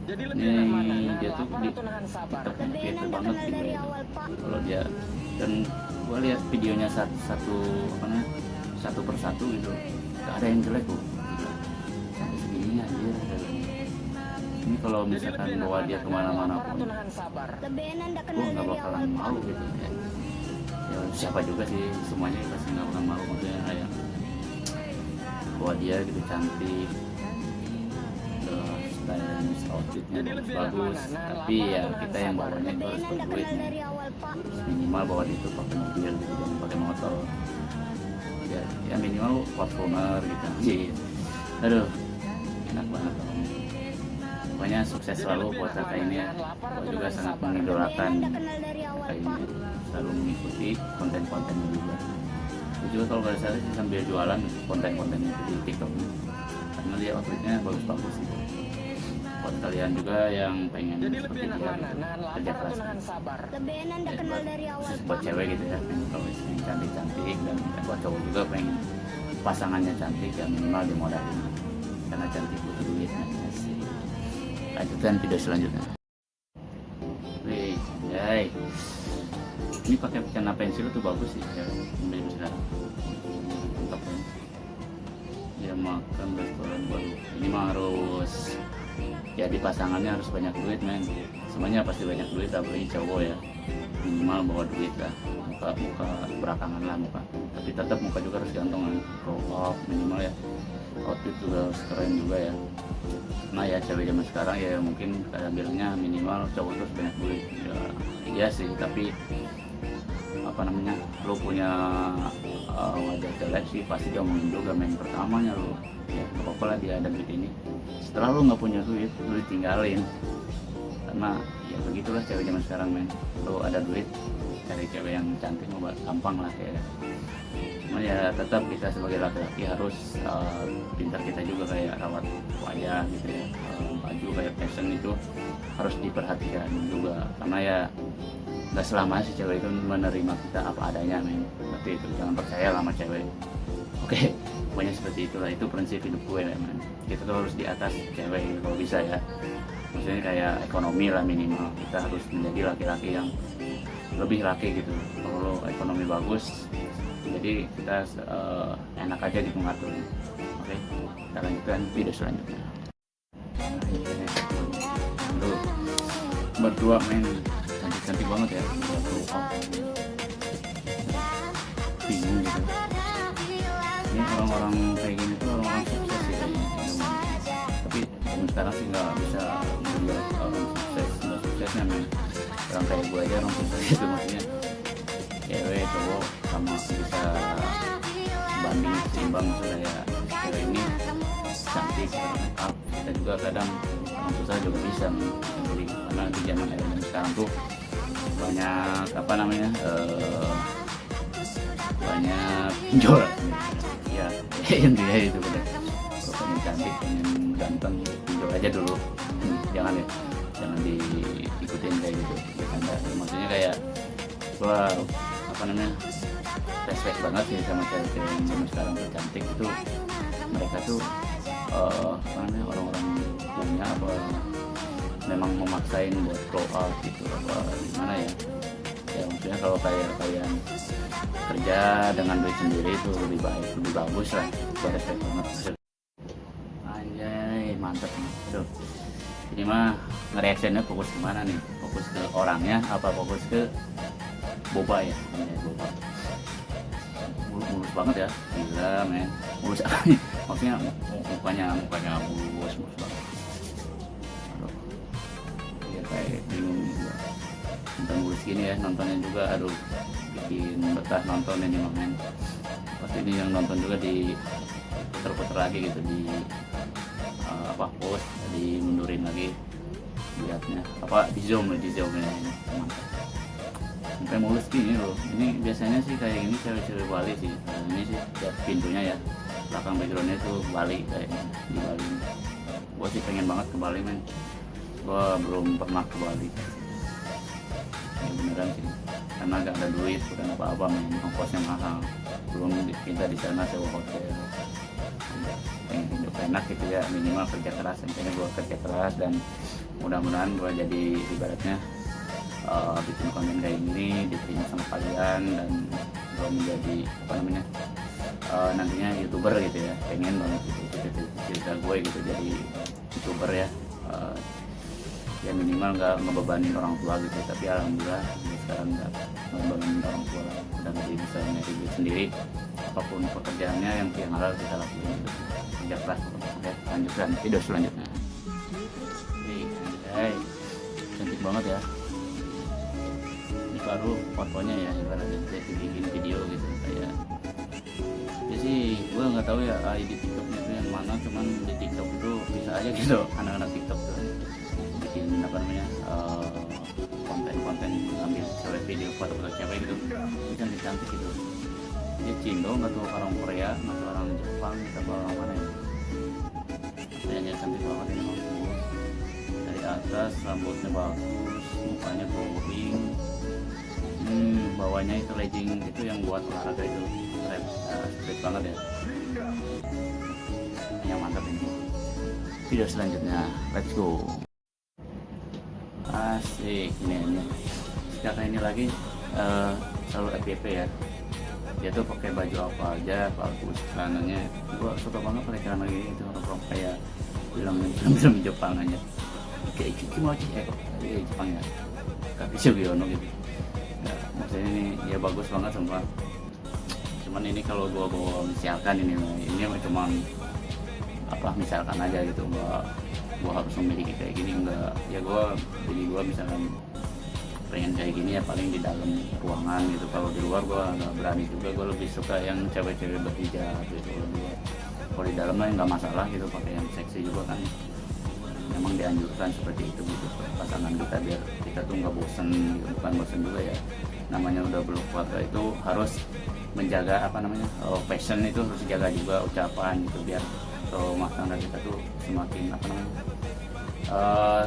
Jadi lebih enak mana? Ini Nahan dia tuh lapar di atau nahan sabar? TikTok banget gitu ya. Kalau dia, dan gua lihat videonya satu apa namanya, satu persatu gitu, gak ada yang jelek kok. Sampai segini anjir. Ini kalau misalkan bawa dia kemana-mana pun, gua nggak bakalan malu gitu ya. Ya siapa juga sih, semuanya pasti nggak bakalan malu, maksudnya kayak bawa dia gitu cantik, stylish, outfitnya bagus, tapi ya kita yang bawanya itu harus berduit nih. Minimal bawa dia itu pakai mobil gitu, jangan pakai motor ya minimal Fortuner gitu. Aduh, enak banget pokoknya. Pokoknya sukses selalu buat kakak ini ya. Gue juga sangat mengidolakan kakak ini, selalu mengikuti konten-kontennya juga. Gue juga kalau nggak salah sih sambil jualan konten-kontennya di TikTok, karena dia outfitnya bagus-bagus gitu. Buat kalian juga yang pengen seperti dia gitu, kerja keras khusus buat cewek gitu ya, kalau yang cantik-cantik, dan buat cowok juga pengen pasangannya cantik ya minimal dimodalin, karena cantik butuh duit. Lanjutkan video selanjutnya. Wih, yay. Ini pakai celana pensil tuh bagus sih ya, beli sekarang. Mantap ya. Dia makan restoran baru. Ini mah harus jadi pasangannya harus banyak duit men. Semuanya pasti banyak duit, apalagi cowok ya. Minimal bawa duit lah. Muka belakangan lah muka. Tapi tetap muka juga harus gantongan. Crop minimal ya. Outfit juga harus keren juga ya. Nah ya cewek zaman sekarang ya mungkin kayak bilangnya minimal cowok terus banyak duit ya, iya sih, tapi apa namanya, lo punya wajah jelek sih pasti dia ngomongin juga main pertamanya lo ya, apa lah dia ada duit ini, setelah lo nggak punya duit lo ditinggalin, karena ya begitulah cewek zaman sekarang men. Lo ada duit cari cewek yang cantik mau gampang lah kayak. Cuman ya tetap kita sebagai laki-laki harus pintar kita juga kayak rawat wajah gitu ya, baju kayak fashion itu harus diperhatikan juga, karena ya nggak selama si cewek itu menerima kita apa adanya men. Tapi itu jangan percaya lah sama cewek. Oke, pokoknya seperti itulah, itu prinsip hidup gue ya men. Kita tuh harus di atas cewek gitu, kalau bisa ya, maksudnya kayak ekonomi lah minimal, kita harus menjadi laki-laki yang lebih laki gitu. Kalau ekonomi bagus, jadi kita enak aja di mengatur. Oke, kita lanjutkan video selanjutnya. Aduh, berdua men, cantik banget ya, bingung gitu. Ini orang-orang kayak gini tuh orang-orang sukses sih kayaknya. Tapi sekarang sih nggak bisa melihat orang sukses nggak suksesnya men. Orang kayak gue aja orang sukses gitu, maksudnya cewek cowok sama bisa banding seimbang, maksudnya ya cewek ini cantik make up, kita juga kadang orang susah juga bisa men. Jadi karena di zaman sekarang tuh banyak apa namanya, banyak pinjol ya. Intinya itu bener, kalau pengen cantik pengen ganteng pinjol aja dulu. Jangan ya, jangan diikutin kayak gitu. Maksudnya kayak gua apa namanya, respect banget sih sama cewek-cewek yang zaman sekarang tuh cantik itu. Mereka tuh apa namanya, orang-orang punya apa memang memaksain buat grow up gitu, apa gimana ya. Ya maksudnya kalau kayak kalian kerja dengan duit sendiri itu lebih baik, lebih bagus lah. Gue respect banget. Anjay, mantep nih. Aduh, ini mah nge-reactionnya fokus kemana nih? Fokus ke orangnya apa fokus ke boba ya? Anjay, boba mulus banget ya, gila men. Mulus apa nih? Maksudnya mukanya mulus banget. Aduh, ya kayak bingung juga. Nonton mulus gini ya, nontonnya juga aduh bikin betah nonton ini men. Pasti ini yang nonton juga di puter-puter lagi gitu, di post, dimundurin lagi lihatnya, apa di zoom ini mantap. Sampai mulus gini loh. Ini biasanya sih kayak gini cewek-cewek Bali sih. Ini sih lihat pintunya ya, belakang backgroundnya tuh Bali kayaknya, di Bali. Gue sih pengen banget ke Bali men. Gue belum pernah ke Bali. Ya beneran sih, karena gak ada duit bukan apa-apa men, ongkosnya mahal. Belum kita di sana sewa hotel. Pengen hidup enak gitu ya, minimal kerja keras. Intinya gue kerja keras dan mudah-mudahan gue jadi ibaratnya bikin konten kayak gini diterima sama kalian, dan gue menjadi apa namanya nantinya YouTuber gitu ya. Pengen banget gitu cerita gue gitu jadi YouTuber ya. Ya minimal nggak ngebebanin orang tua gitu, tapi alhamdulillah sekarang nggak ngebebanin orang tua, udah jadi bisa nyari duit sendiri. Apapun pekerjaannya yang halal kita lakuin gitu. Kerja keras. Oke, lanjutkan video selanjutnya. Hey, cantik banget ya. Ini baru fotonya ya, ibaratnya saya bikin video gitu kayak. Ya sih, gue nggak tahu ya ID TikToknya itu yang mana, cuman di TikTok itu bisa aja gitu anak-anak TikTok tuh bikin apa namanya konten-konten ambil cewek, video foto-foto cewek gitu, ini cantik gitu. Dia Cindo, nggak tahu orang Korea, nggak tahu orang Jepang, kita bawa orang mana ya. Kayaknya cantik banget ini bagus. Dari atas rambutnya bagus, mukanya glowing. Bawahnya itu legging itu yang buat olahraga itu straight banget ya. Yang mantap ini. Video selanjutnya, let's go. Asik, ini kakak ini lagi selalu FYP ya. Dia tuh pakai baju apa aja bagus, celananya gua suka banget pakai celana gini itu, orang kayak film Jepang aja, kayak Kimochi kok Jepang ya, tapi Sugiono gitu. Nah, maksudnya ini ya bagus banget semua. Cuman ini kalau gua bawa misalkan ini cuma apa misalkan aja gitu, gua harus memiliki kayak gini enggak ya. Jadi gua misalkan pengen kayak gini ya paling di dalam ruangan gitu. Kalau di luar gua nggak berani juga, gua lebih suka yang cewek-cewek berhijab gitu lebih. Kalau di dalam lah nggak masalah gitu, pakai yang seksi juga kan, memang dianjurkan seperti itu gitu pasangan kita, biar kita tuh nggak bosen gitu. Bukan bosen juga ya, namanya udah berkeluarga itu harus menjaga apa namanya fashion itu harus dijaga juga, ucapan gitu, biar rumah tangga kita tuh semakin apa namanya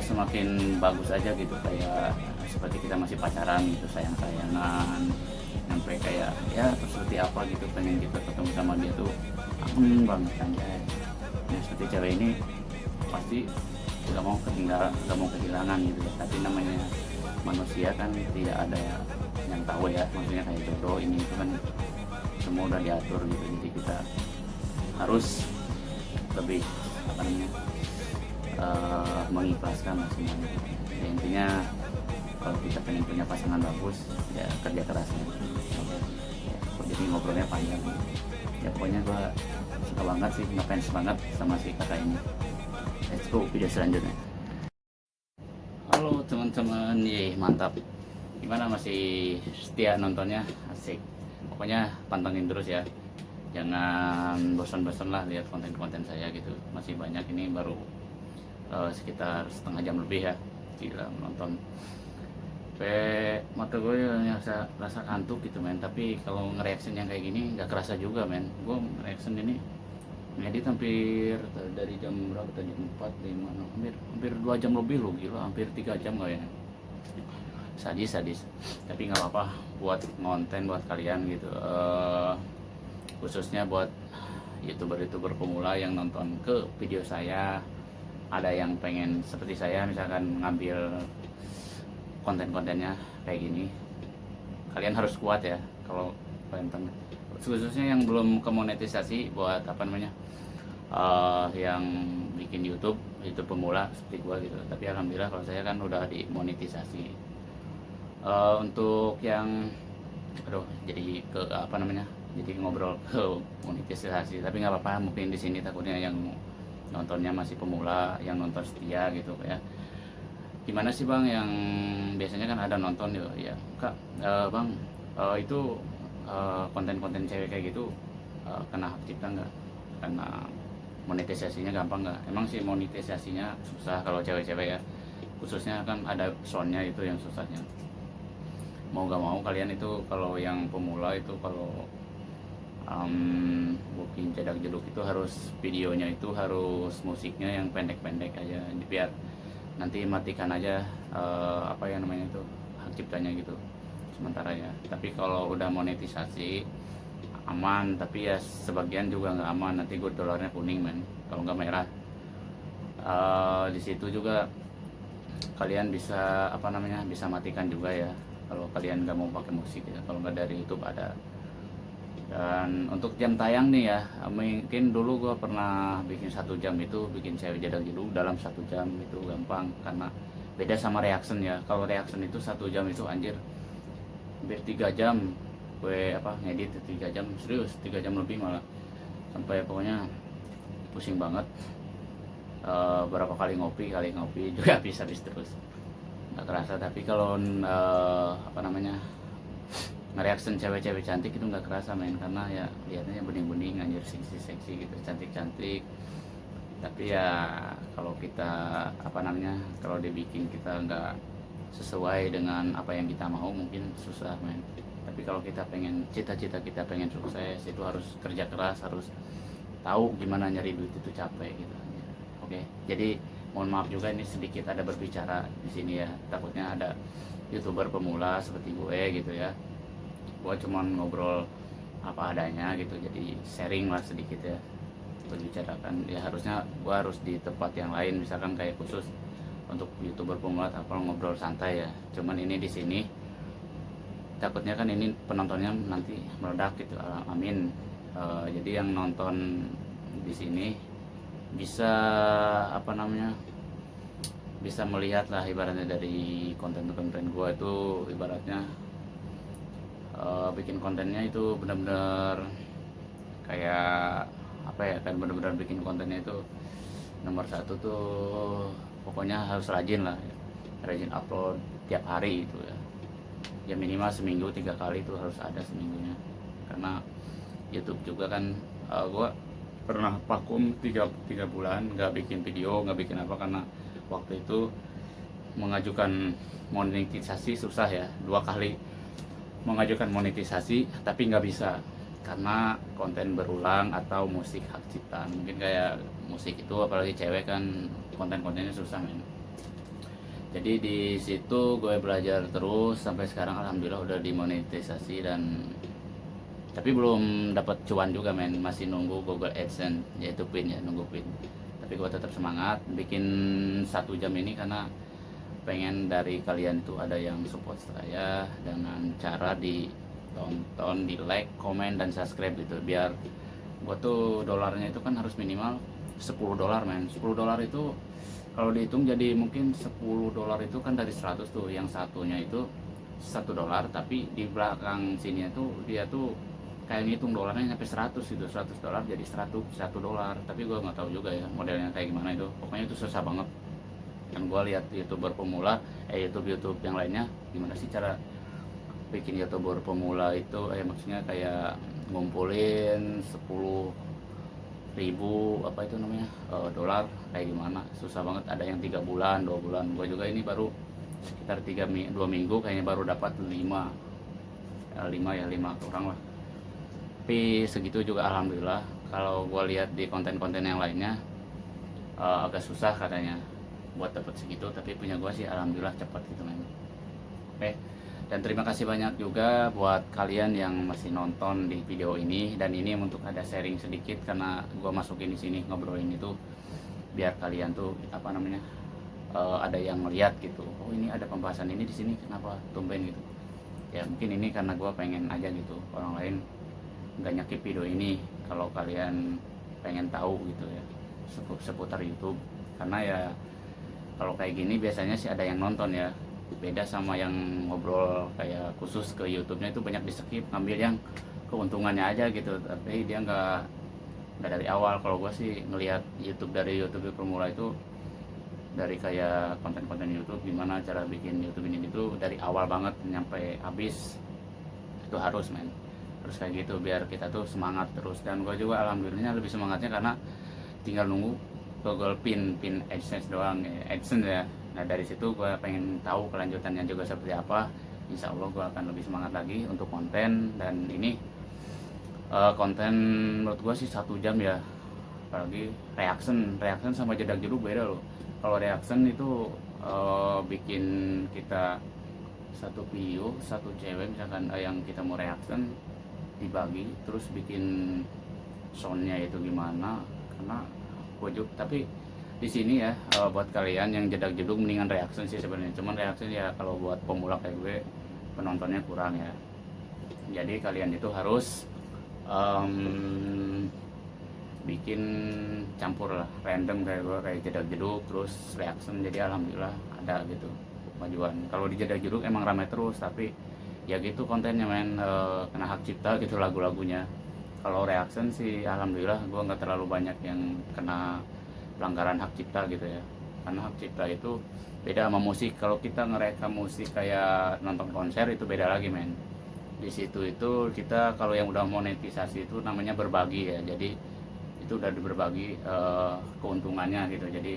semakin bagus aja gitu, kayak seperti kita masih pacaran gitu, sayang-sayangan sampai kayak ya terus seperti apa gitu, pengen kita ketemu sama dia tuh kangen banget anjay. Nah seperti cewek ini pasti nggak mau kehilangan gitu ya. Tapi namanya manusia kan tidak ada yang tahu ya, maksudnya kayak jodoh ini itu kan semua udah diatur gitu, jadi kita harus lebih apa namanya mengikhlaskan lah semuanya ya. Intinya kalau kita pengen punya pasangan bagus ya kerja keras ya. Jadi ngobrolnya panjang ya, pokoknya gua suka banget sih, ngefans banget sama si kakak ini. Let's go video selanjutnya. Halo teman-teman, ye mantap. Gimana, masih setia nontonnya? Asik. Pokoknya pantengin terus ya, jangan bosan-bosan lah lihat konten-konten saya gitu. Masih banyak, ini baru sekitar setengah jam lebih ya, gila menonton. Mata gue yang rasa kantuk gitu men, tapi kalau nge-reaction yang kayak gini nggak kerasa juga men. Gue nge-reaction ini ngedit hampir dari jam berapa tadi, jam 4, 5, hampir 2 jam lebih loh, gila, hampir 3 jam kayaknya. sadis, tapi nggak apa-apa buat konten buat kalian gitu. Khususnya buat youtuber pemula yang nonton ke video saya, ada yang pengen seperti saya misalkan ngambil konten-kontennya kayak gini, kalian harus kuat ya kalau konten, khususnya yang belum kemonetisasi buat apa namanya, yang bikin YouTube pemula seperti gua gitu. Tapi alhamdulillah kalau saya kan udah dimonetisasi. Untuk yang jadi ke apa namanya, jadi ngobrol ke monetisasi, tapi nggak apa-apa, mungkin di sini takutnya yang nontonnya masih pemula, yang nonton setia gitu ya. Gimana sih bang, yang biasanya kan ada nonton ya kak, bang, itu konten-konten cewek kayak gitu kena hak cipta nggak, karena monetisasinya gampang nggak? Emang sih monetisasinya susah kalau cewek-cewek ya, khususnya kan ada soundnya, itu yang susahnya. Mau gak mau kalian itu kalau yang pemula itu kalau booking cedak jeduk itu harus videonya itu harus musiknya yang pendek-pendek aja, biar nanti matikan aja apa yang namanya itu hak ciptanya gitu sementara ya. Tapi kalau udah monetisasi aman, tapi ya sebagian juga nggak aman, nanti gue dolarnya kuning men kalau nggak merah. Di situ juga kalian bisa apa namanya, bisa matikan juga ya kalau kalian nggak mau pakai musik ya, kalau nggak dari YouTube ada. Dan untuk jam tayang nih ya, mungkin dulu gue pernah bikin 1 jam itu, bikin cewek jadak jeduk dalam 1 jam itu gampang, karena beda sama reaction ya. Kalau reaction itu 1 jam itu anjir hampir 3 jam gue apa ngedit, 3 jam serius, 3 jam lebih malah, sampai pokoknya pusing banget. Berapa kali ngopi juga habis terus nggak kerasa. Tapi kalau apa namanya, nge-reaction cewek-cewek cantik itu nggak kerasa main, karena ya lihatnya bening-bening anjir, seksi gitu, cantik-cantik. Tapi ya kalau kita apa namanya, kalau dibikin kita nggak sesuai dengan apa yang kita mau, mungkin susah main. Tapi kalau kita pengen, cita-cita kita pengen sukses, itu harus kerja keras, harus tahu gimana nyari duit itu capek gitu. Oke, jadi mohon maaf juga ini sedikit ada berbicara di sini ya, takutnya ada youtuber pemula seperti gue gitu ya. Gue cuman ngobrol apa adanya gitu, jadi sharing lah sedikit ya, berbicarakan ya. Harusnya gue harus di tempat yang lain, misalkan kayak khusus untuk youtuber pemula atau ngobrol santai ya. Cuman ini di sini takutnya kan ini penontonnya nanti meledak gitu, amin. Jadi yang nonton di sini bisa apa namanya, bisa melihat lah ibaratnya dari konten-konten gue itu, ibaratnya bikin kontennya itu benar-benar kayak apa ya, kan benar-benar bikin kontennya itu nomor 1 tuh pokoknya harus rajin lah ya. Rajin upload tiap hari itu ya, ya minimal seminggu 3 kali itu harus ada seminggunya. Karena YouTube juga kan gue pernah vakum 3 bulan nggak bikin video, nggak bikin apa, karena waktu itu mengajukan monetisasi susah ya, 2 kali mengajukan monetisasi tapi nggak bisa karena konten berulang atau musik hak cipta. Mungkin kayak musik itu apalagi cewek kan konten-kontennya susah men. Jadi di situ gue belajar terus sampai sekarang, alhamdulillah udah dimonetisasi, dan tapi belum dapat cuan juga men, masih nunggu Google AdSense, yaitu pin ya, nunggu pin. Tapi gue tetap semangat bikin 1 jam ini karena pengen dari kalian itu ada yang support saya dengan cara ditonton, di like, komen, dan subscribe gitu, biar gue tuh dolarnya itu kan harus minimal $10 men. $10 itu kalau dihitung jadi mungkin $10 itu kan dari 100 tuh, yang satunya itu $1, tapi di belakang sini tuh dia tuh kayak ngitung dolarnya sampai 100 gitu, $100 jadi $100. Tapi gue nggak tahu juga ya modelnya kayak gimana itu, pokoknya itu susah banget. Dan gue lihat youtuber pemula, YouTube yang lainnya, gimana sih cara bikin youtuber pemula itu, maksudnya kayak ngumpulin 10.000 apa itu namanya dolar, kayak gimana, susah banget. Ada yang 3 bulan, 2 bulan. Gue juga ini baru sekitar 2 minggu kayaknya baru dapat 5 orang lah. Tapi segitu juga alhamdulillah. Kalau gue lihat di konten-konten yang lainnya agak susah katanya buat dapat segitu, tapi punya gue sih alhamdulillah cepat gitu men. Oke. Dan terima kasih banyak juga buat kalian yang masih nonton di video ini, dan ini untuk ada sharing sedikit karena gue masukin di sini ngobrolin itu biar kalian tuh apa namanya ada yang ngeliat gitu. Oh ini ada pembahasan ini di sini, kenapa tumben gitu. Ya mungkin ini karena gue pengen aja gitu orang lain nggak nyakip video ini kalau kalian pengen tahu gitu ya seputar YouTube, karena ya kalau kayak gini biasanya sih ada yang nonton ya, beda sama yang ngobrol kayak khusus ke YouTube-nya itu banyak di skip, ngambil yang keuntungannya aja gitu, tapi dia nggak dari awal. Kalau gue sih ngelihat YouTube dari YouTube Pemula itu dari kayak konten-konten YouTube gimana cara bikin YouTube ini itu dari awal banget nyampe habis itu harus terus kayak gitu biar kita tuh semangat terus. Dan gue juga alhamdulillahnya lebih semangatnya karena tinggal nunggu Google pin AdSense doang ya, AdSense ya. Nah dari situ gue pengen tahu kelanjutannya juga seperti apa. Insya Allah gue akan lebih semangat lagi untuk konten. Dan ini konten menurut gue sih 1 jam ya, apalagi reaction sama jedak jeduk beda loh. Kalau reaction itu bikin kita satu video, satu cewek misalkan yang kita mau reaction dibagi terus bikin soundnya itu gimana, karena tapi di sini ya buat kalian yang jedak jeduk mendingan reaction sih sebenarnya. Cuman reaction ya kalau buat pemula kayak gue penontonnya kurang ya, jadi kalian itu harus bikin campur lah, random kayak gue, kayak jedak jeduk terus reaction. Jadi alhamdulillah ada gitu kemajuan. Kalau di jedak jeduk emang ramai terus, tapi ya gitu kontennya kena hak cipta gitu lagu-lagunya. Kalau reaction sih alhamdulillah gue nggak terlalu banyak yang kena pelanggaran hak cipta gitu ya, karena hak cipta itu beda sama musik. Kalau kita ngerekam musik kayak nonton konser itu beda lagi di situ itu kita kalau yang udah monetisasi itu namanya berbagi ya, jadi itu udah berbagi keuntungannya gitu. Jadi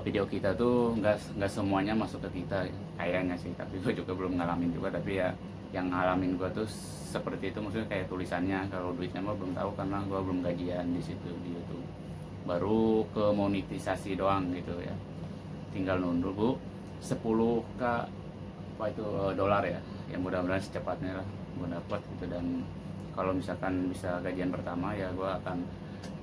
video kita tuh nggak semuanya masuk ke kita kayaknya sih, tapi gue juga belum ngalamin juga. Tapi ya yang ngalamin gue tuh seperti itu, maksudnya kayak tulisannya. Kalau duitnya mah belum tahu karena gue belum gajian di situ di YouTube, baru ke monetisasi doang gitu ya. Tinggal nunggu 10k apa itu dolar ya, yang mudah-mudahan secepatnya lah gue dapat gitu. Dan kalau misalkan bisa gajian pertama ya gue akan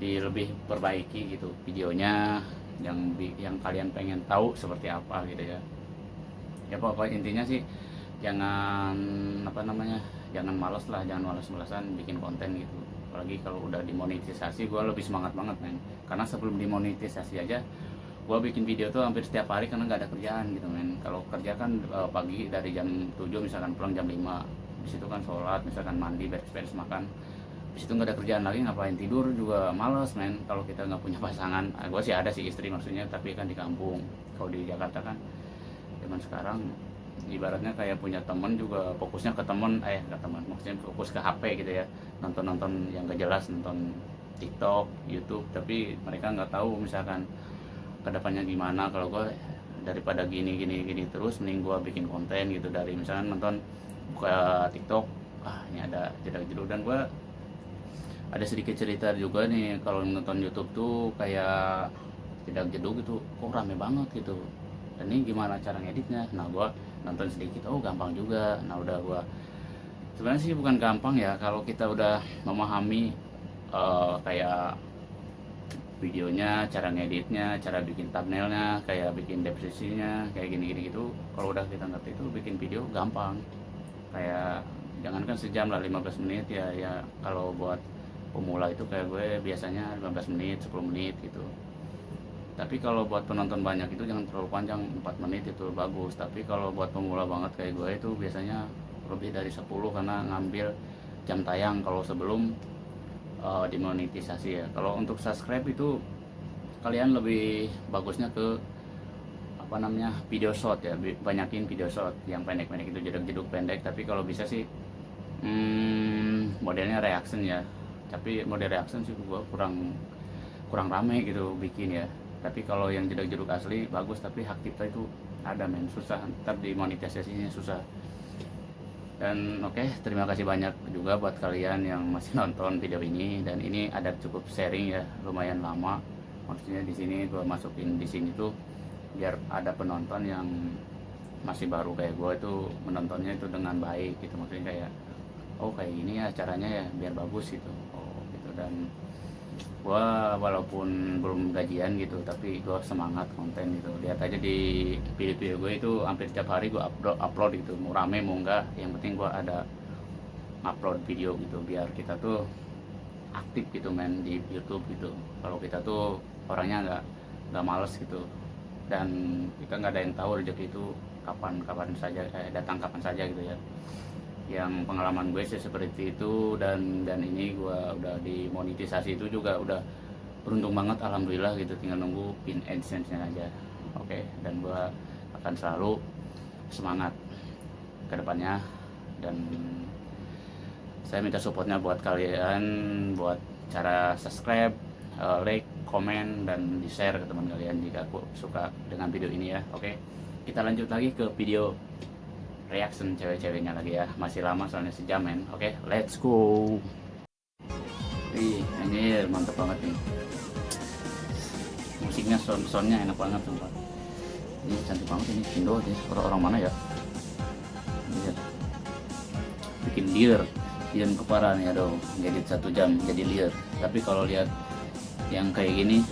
lebih perbaiki gitu videonya, yang kalian pengen tahu seperti apa gitu ya. Ya pokoknya intinya sih jangan jangan malas lah, jangan malas-malasan bikin konten gitu. Apalagi kalau udah dimonetisasi gue lebih semangat banget karena sebelum dimonetisasi aja gue bikin video tuh hampir setiap hari karena nggak ada kerjaan gitu Kalau kerja kan pagi dari jam 7 misalkan pulang jam 5, di situ kan sholat misalkan, mandi, beres-beres, makan, di situ nggak ada kerjaan lagi, ngapain, tidur juga males kalau kita nggak punya pasangan. Gue sih ada sih istri maksudnya, tapi kan di kampung. Kalau di Jakarta kan zaman sekarang ibaratnya kayak punya temen juga fokusnya ke temen, maksudnya fokus ke HP gitu ya, nonton yang gak jelas, nonton TikTok, YouTube, tapi mereka nggak tahu misalkan kedepannya gimana. Kalau gue daripada gini terus, mending gue bikin konten gitu. Dari misalkan nonton buka TikTok, ini ada jedak jeduk. Dan gue ada sedikit cerita juga nih, kalau nonton YouTube tuh kayak jedak jeduk itu kok rame banget gitu, dan ini gimana cara ngeditnya. Nah gue nonton sedikit, oh gampang juga. Nah udah gue sebenarnya sih bukan gampang ya, kalau kita udah memahami kayak videonya, cara ngeditnya, cara bikin thumbnailnya, kayak bikin deskripsinya, kayak gini gitu. Kalau udah kita ngerti itu bikin video gampang. Kayak jangankan sejam lah, 15 menit ya kalau buat pemula itu kayak gue biasanya 15 menit, 10 menit gitu. Tapi kalau buat penonton banyak itu jangan terlalu panjang, 4 menit itu bagus. Tapi kalau buat pemula banget kayak gue itu biasanya lebih dari 10 karena ngambil jam tayang kalau sebelum dimonetisasi ya. Kalau untuk subscribe itu kalian lebih bagusnya ke video short ya, banyakin video short yang pendek-pendek itu, jedak jeduk pendek. Tapi kalau bisa sih modelnya reaction ya, tapi model reaction sih gua kurang rame gitu bikin ya. Tapi kalau yang jedak jeduk asli bagus, tapi hak cipta itu ada susah, ntar dimonetisasinya susah. Dan terima kasih banyak juga buat kalian yang masih nonton video ini. Dan ini ada cukup sharing ya, lumayan lama. Maksudnya di sini gue masukin di sini tuh biar ada penonton yang masih baru kayak gue itu menontonnya itu dengan baik gitu, maksudnya kayak oh kayak gini ya caranya ya biar bagus gitu, oh gitu. Dan gue walaupun belum gajian gitu tapi gue semangat konten gitu. Lihat aja di video-video gue itu hampir tiap hari gue upload gitu, mau rame mau enggak yang penting gue ada upload video gitu, biar kita tuh aktif gitu main di YouTube gitu. Kalau kita tuh orangnya nggak males gitu, dan kita nggak ada yang tahu rezeki itu kapan saja, datang kapan saja gitu ya. Yang pengalaman gue sih seperti itu, dan ini gue udah dimonetisasi itu juga udah beruntung banget alhamdulillah gitu, tinggal nunggu pin AdSense-nya aja. Oke, dan gue akan selalu semangat ke depannya, dan saya minta supportnya buat kalian, buat cara subscribe, like, komen, dan di share ke teman kalian jika aku suka dengan video ini ya. Oke, kita lanjut lagi ke video reaction cewek-ceweknya lagi ya. Masih lama soalnya sejam men. Oke, let's go. Wih, anjir mantep banget nih. Musiknya, soundnya enak banget sumpah. Ini cantik banget ini, Indo aja. Orang mana ya? Lihat. Bikin liar. Dian kepara nih, aduh, jadi 1 jam jadi liar. Tapi kalau lihat yang kayak gini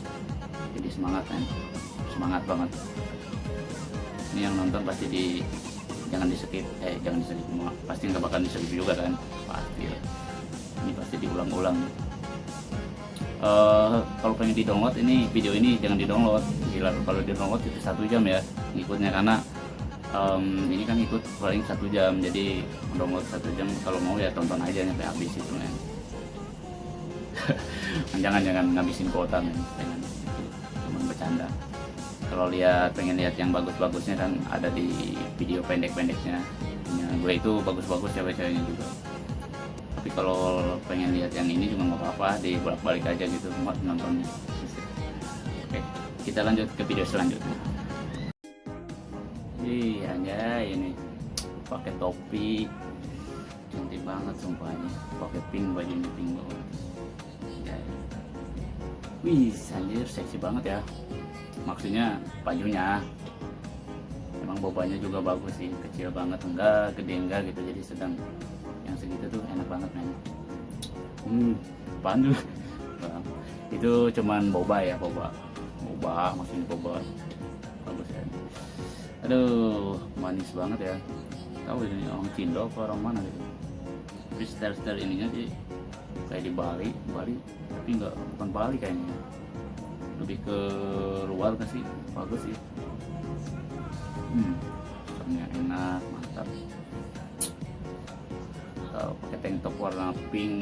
jadi semangat kan. Semangat banget. Ini yang nonton pasti jangan di skip, semua pasti nggak bakal di skip juga kan, pasti ya. Ini pasti diulang-ulang. Kalau pengen di download ini video ini jangan di download, gila kalau di download itu 1 jam ya ngikutnya, karena ini kan ikut paling 1 jam, jadi download 1 jam. Kalau mau ya tonton aja sampai habis itu men. jangan ngabisin kuota men, jangan, itu cuma bercanda. Kalau pengen lihat yang bagus-bagusnya kan ada di video pendek-pendeknya. Ya, gue itu bagus-bagus cewek-ceweknya juga. Tapi kalau pengen lihat yang ini juga nggak apa-apa, dibolak-balik aja gitu nontonnya. Oke, kita lanjut ke video selanjutnya. Ih, anjay ini pakai topi, cantik banget sumpah ini. Pakai pink, bajunya pink banget. Wih, anjir seksi banget ya. Maksudnya bajunya emang bobanya juga bagus sih, kecil banget enggak, gede enggak gitu, jadi sedang yang segitu tuh enak banget men. Apaan tuh? Itu cuman boba ya, boba maksudnya boba bagus ya. Aduh manis banget ya, tahu ini orang Cindo apa orang mana gitu. Tapi style ininya sih kayak di Bali tapi enggak, bukan Bali kayaknya, lebih ke luar kasih, bagus sih. Soalnya enak, mantap. Kalau pakai tank top warna pink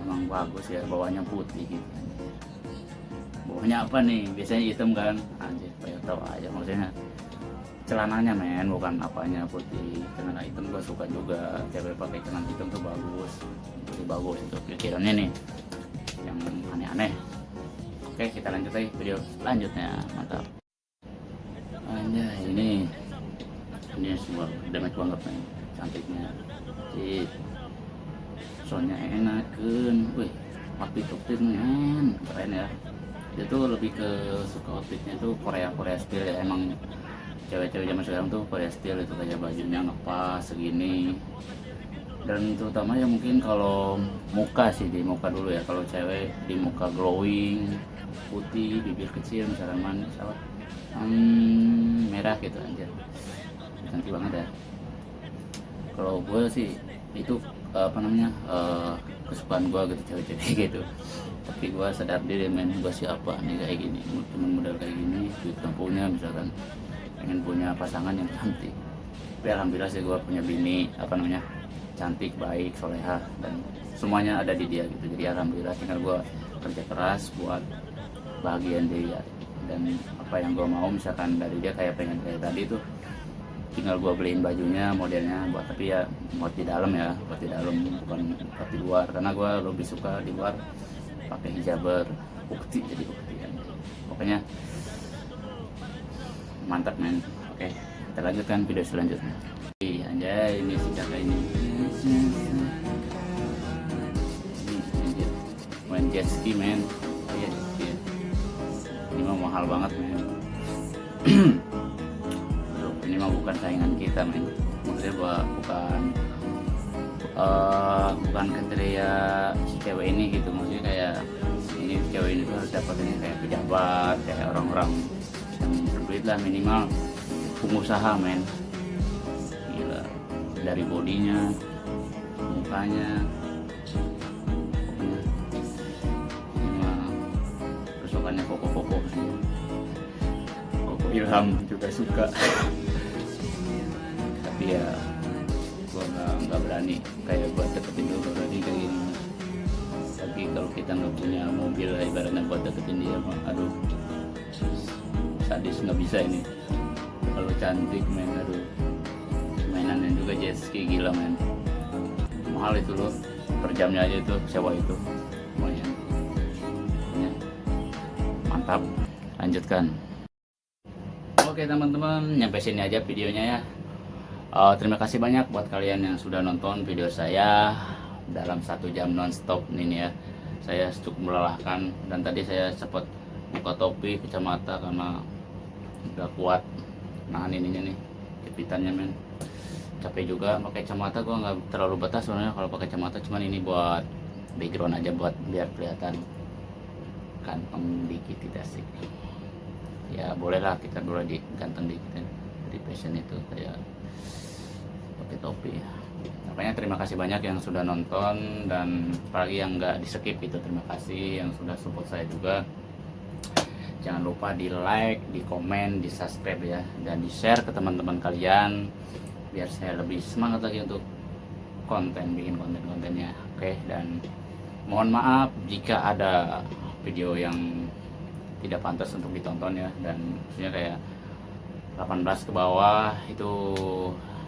memang bagus ya, bawahnya putih gitu. Bawahnya apa nih? Biasanya hitam kan? Anjir, pengen tahu aja maksudnya. Celananya men, bukan apanya putih. Celana hitam gua suka juga. Cewek pakai celana hitam tuh bagus. Jadi bagus itu pikirannya nih. Yang aneh-aneh. Oke, kita lanjut lagi video selanjutnya, mantap. Anjay, ini semua damage banget nih, cantiknya. Soalnya enakan, wih, outfit men, keren ya. Dia tuh lebih ke suka outfitnya tuh Korea style ya, emang cewek-cewek zaman sekarang tuh Korea style itu, kayak bajunya ngepas segini. Dan terutama ya mungkin kalau muka sih, di muka dulu ya, kalau cewek di muka glowing, putih, bibir kecil misalkan manis, merah gitu anjir, cantik banget ya. Kalau gue sih itu kesukaan gue gitu, cewek-cewek gitu. Tapi gue sadar diri men, gue siapa nih kayak gini, temen model kayak gini, duit punya misalkan, pengen punya pasangan yang cantik. Tapi alhamdulillah sih gue punya bini cantik, baik, soleha, dan semuanya ada di dia gitu. Jadi alhamdulillah, tinggal gue kerja keras buat bahagian dia. Dan apa yang gue mau misalkan dari dia, kayak pengen kayak tadi tuh, tinggal gue beliin bajunya, modelnya buat, tapi ya buat di dalam ya, buat di dalam, bukan buat di luar, karena gue lebih suka di luar pakai hijaber bukti, jadi buktian. Pokoknya mantap men. Oke, kita lanjutkan video selanjutnya. Anjay, ini si kakak ini main jet ski men. Iya, ini mah mahal banget men. Ini mah mah bukan saingan kita men, maksudnya bukan kriteria si cewek ini gitu, maksudnya kayak ini cewek ini tuh harus dapetin kayak pejabat, kayak orang-orang yang berduit lah, minimal pengusaha men. Gila, dari bodinya, mukanya, pokoknya ini mah besokannya Koko Ilham juga suka. Tapi ya gua nggak berani kayak buat deketin dulu, berarti kayak gini. Tapi kalau kita nggak punya mobil ibaratnya buat deketin dia mah aduh sadis, nggak bisa ini. Kalau cantik men, aduh mainannya juga jet ski, gila men, mahal itu loh per jamnya aja itu sewa itu lumayan. Pokoknya mantap, lanjutkan. Oke teman-teman, nyampe sini aja videonya ya. Terima kasih banyak buat kalian yang sudah nonton video saya dalam 1 jam nonstop ini ya. Saya cukup melelahkan, dan tadi saya sempat buka topi, kacamata karena udah kuat nahan ininya nih, jepitannya men. Capek juga pakai kacamata, gua nggak terlalu batas sebenarnya kalau pakai kacamata, cuman ini buat background aja, buat biar kelihatan kantong dikit, tidak sih. Ya bolehlah kita dulu diganteng dikit ya. Dari fashion itu kayak pakai topi ya. Makanya terima kasih banyak yang sudah nonton, dan apalagi yang nggak di skip itu terima kasih, yang sudah support saya juga. Jangan lupa di like, di komen, di subscribe ya, dan di share ke teman-teman kalian biar saya lebih semangat lagi untuk bikin konten-kontennya. Oke, dan mohon maaf jika ada video yang tidak pantas untuk ditonton ya, dan maksudnya kayak 18 ke bawah itu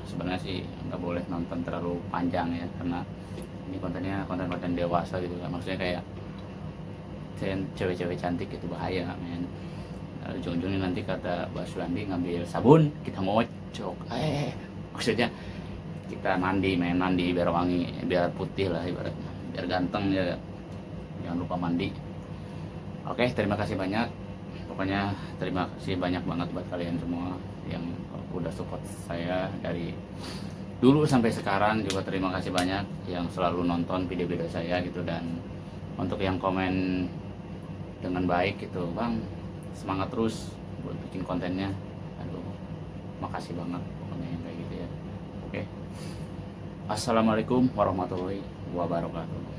sebenarnya sih nggak boleh nonton terlalu panjang ya, karena ini kontennya konten dewasa gitu kan, maksudnya kayak cewek-cewek cantik itu bahaya men. Ujung-ujungnya nanti kata Mbak Suandi ngambil sabun kita ngocok, maksudnya kita mandi biar wangi, biar putih lah ibaratnya, biar ganteng ya, jangan lupa mandi. Oke, terima kasih banyak. Pokoknya terima kasih banyak banget buat kalian semua yang udah support saya dari dulu sampai sekarang. Juga terima kasih banyak yang selalu nonton video-video saya gitu, dan untuk yang komen dengan baik gitu, Bang, semangat terus buat bikin kontennya. Aduh, makasih banget pokoknya yang kayak gitu ya. Oke. Assalamualaikum warahmatullahi wabarakatuh.